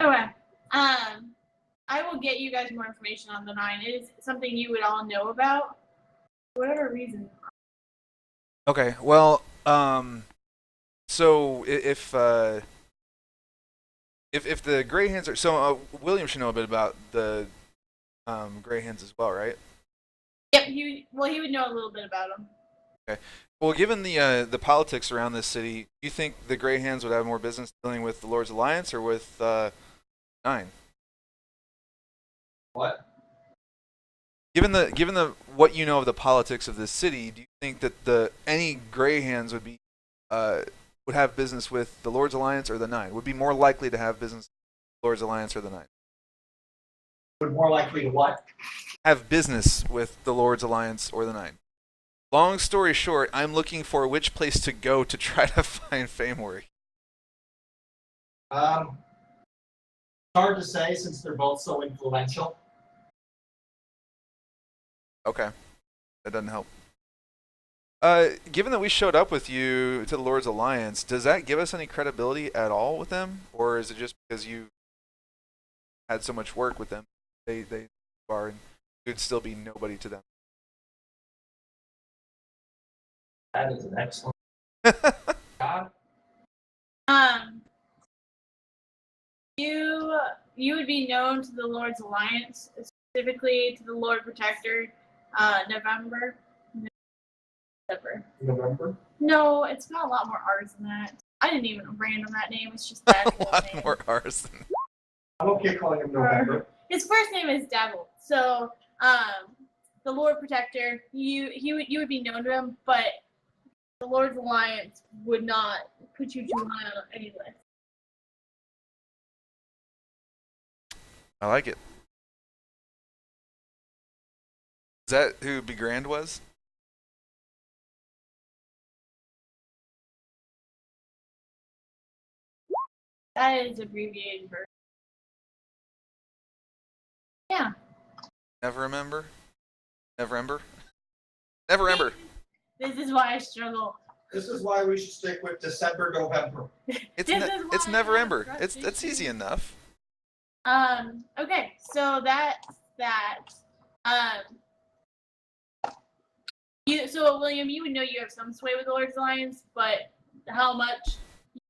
Okay. I will get you guys more information on the Nine. It is something you would all know about, for whatever reason. Okay. Well, so if the Greyhands are so William should know a bit about the Greyhands as well, right? Yep. He would know a little bit about them. Okay. Well, given the politics around this city, do you think the Greyhands would have more business dealing with the Lord's Alliance or with Nine? What? Given the what you know of the politics of this city, do you think that any gray hands would have business with the Lord's Alliance or the Nine? Would be more likely to have business with the Lord's Alliance or the Nine? Would more likely to what? Have business with the Lord's Alliance or the Nine. Long story short, I'm looking for which place to go to try to find Famori. It's hard to say since they're both so influential. Okay, that doesn't help. Given that we showed up with you to the Lord's Alliance, does that give us any credibility at all with them, or is it just because you had so much work with them, they are and you'd still be nobody to them? That is an excellent. God. You would be known to the Lord's Alliance, specifically to the Lord Protector, November. November? No, it's got a lot more R's than that. I didn't even random that name. It's just that A lot name. more R's than I'm okay calling him November. His first name is Devil. So, the Lord Protector, you would be known to him, but the Lord's Alliance would not put you too high on any list. I like it. Is that who Begrand was? That is abbreviated version. Yeah. Never remember? Never remember. This is why I struggle. This is why we should stick with December, November. It's This is it's why never I ember. have It's trust easy issues. enough. Okay, so that's that. So William, you would know you have some sway with the Lord's Alliance, but how much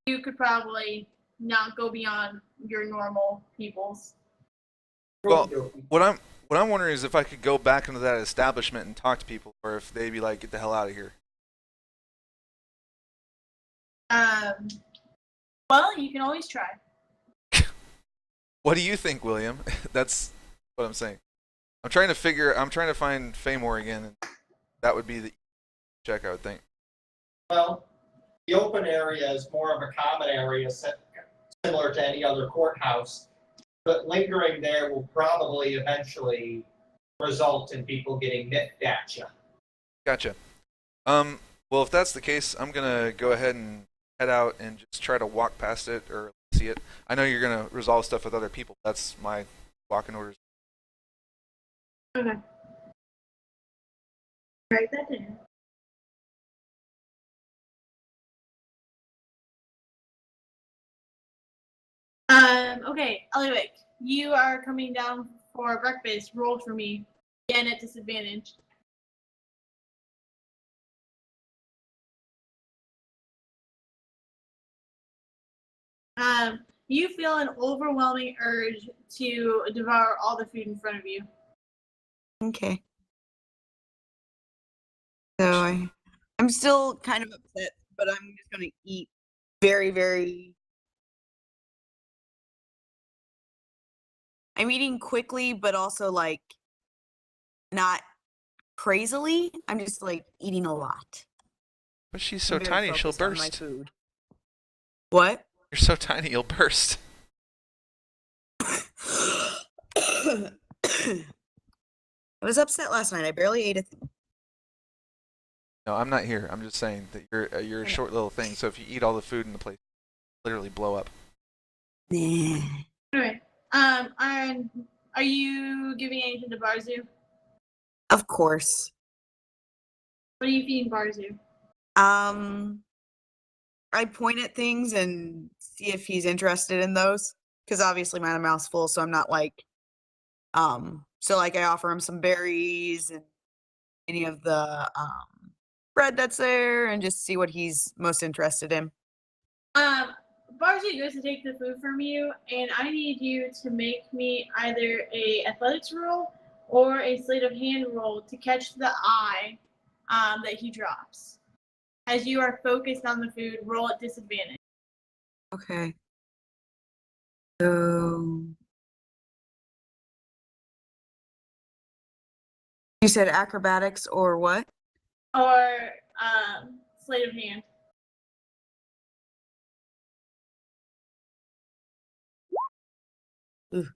you could probably not go beyond your normal peoples. Well, what I'm wondering is if I could go back into that establishment and talk to people, or if they'd be like, "Get the hell out of here." Well, you can always try. What do you think, William? That's what I'm saying. I'm trying to find Famor again, and that would be the check, I would think. Well, the open area is more of a common area similar to any other courthouse, but lingering there will probably eventually result in people getting nipped at you. Gotcha. Well, if that's the case, I'm gonna go ahead and head out and just try to walk past it or see it. I know you're gonna resolve stuff with other people. That's my walking orders. Okay. Write that down. Okay, Ellywick, you are coming down for breakfast. Roll for me. Again at disadvantage. You feel an overwhelming urge to devour all the food in front of you. Okay. So I'm still kind of upset, but I'm just gonna eat very, very. I'm eating quickly, but also like not crazily. I'm just like eating a lot. But she's so I'm very tiny, she'll focused on my burst. food. What? You're so tiny, you'll burst. I was upset last night. I barely ate a thing. No, I'm not here. I'm just saying that you're a short little thing. So if you eat all the food in the place, literally blow up. Nah. Anyway, and are you giving anything to Barzu? Of course. What are you feeding Barzu? I point at things and see if he's interested in those. Because obviously my mouth's full, so I'm not like so like I offer him some berries and any of the bread that's there and just see what he's most interested in. Barzu goes to take the food from you, and I need you to make me either a athletics roll or a sleight of hand roll to catch the eye that he drops. As you are focused on the food, roll at disadvantage. Okay. So You said acrobatics or what? Or sleight of hand. Ooh.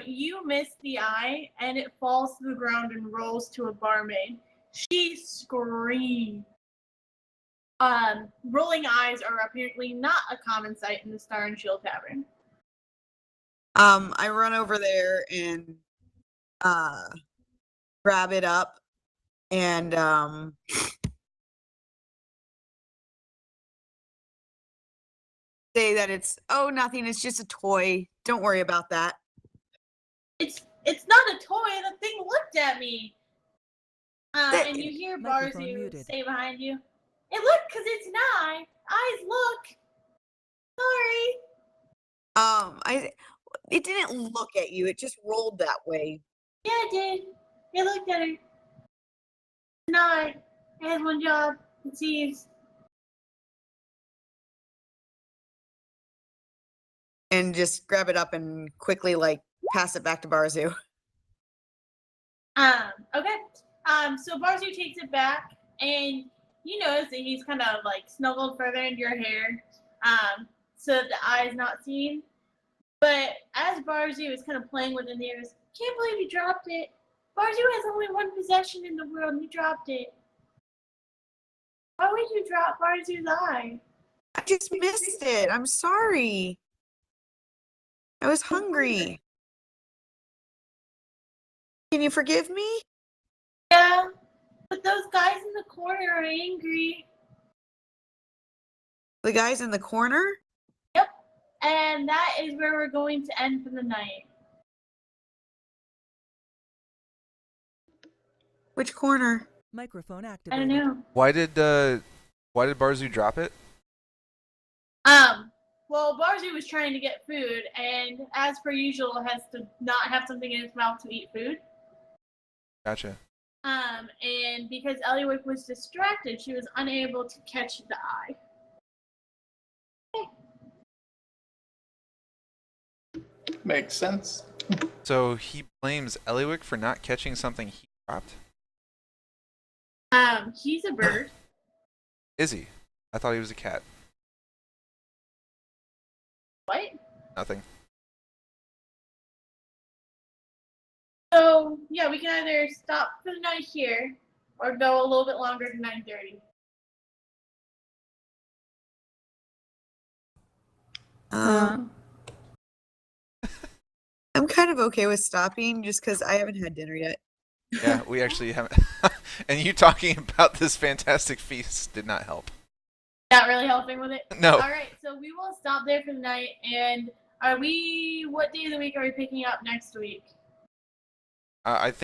You miss the eye, and it falls to the ground and rolls to a barmaid. She screams. Rolling eyes are apparently not a common sight in the Star and Shield Tavern. I run over there and grab it up and say that it's nothing, it's just a toy. Don't worry about that. It's not a toy. The thing looked at me. And you hear Microphone Barzu muted. say behind you, "It looked 'cause it's an eye. Eyes look. Sorry." It didn't look at you, it just rolled that way. Yeah, it did. It looked at her. An eye. It has one job. It sees. And just grab it up and quickly pass it back to Barzu. Okay. So Barzu takes it back, and you notice that he's kind of snuggled further into your hair, so that the eye is not seen. But as Barzu is kind of playing with it, he goes, "Can't believe you dropped it. Barzu has only one possession in the world, and you dropped it. Why would you drop Barzu's eye?" I just missed it. I'm sorry. I was hungry. Can you forgive me? Yeah, but those guys in the corner are angry. The guys in the corner? Yep. And that is where we're going to end for the night. Which corner? Microphone I activated. don't know. Why did Barzu drop it? Well, Barzu was trying to get food, and as per usual, has to not have something in its mouth to eat food. Gotcha. And because Ellywick was distracted, she was unable to catch the eye. Makes sense. So he blames Ellywick for not catching something he dropped? He's a bird. Is he? I thought he was a cat. What? Nothing. So, yeah, we can either stop for the night here, or go a little bit longer to 9:30. I'm kind of okay with stopping just because I haven't had dinner yet. Yeah, we actually haven't. And you talking about this fantastic feast did not help. Not really helping with it? No. Alright, so we will stop there for the night, and what day of the week are we picking up next week? I think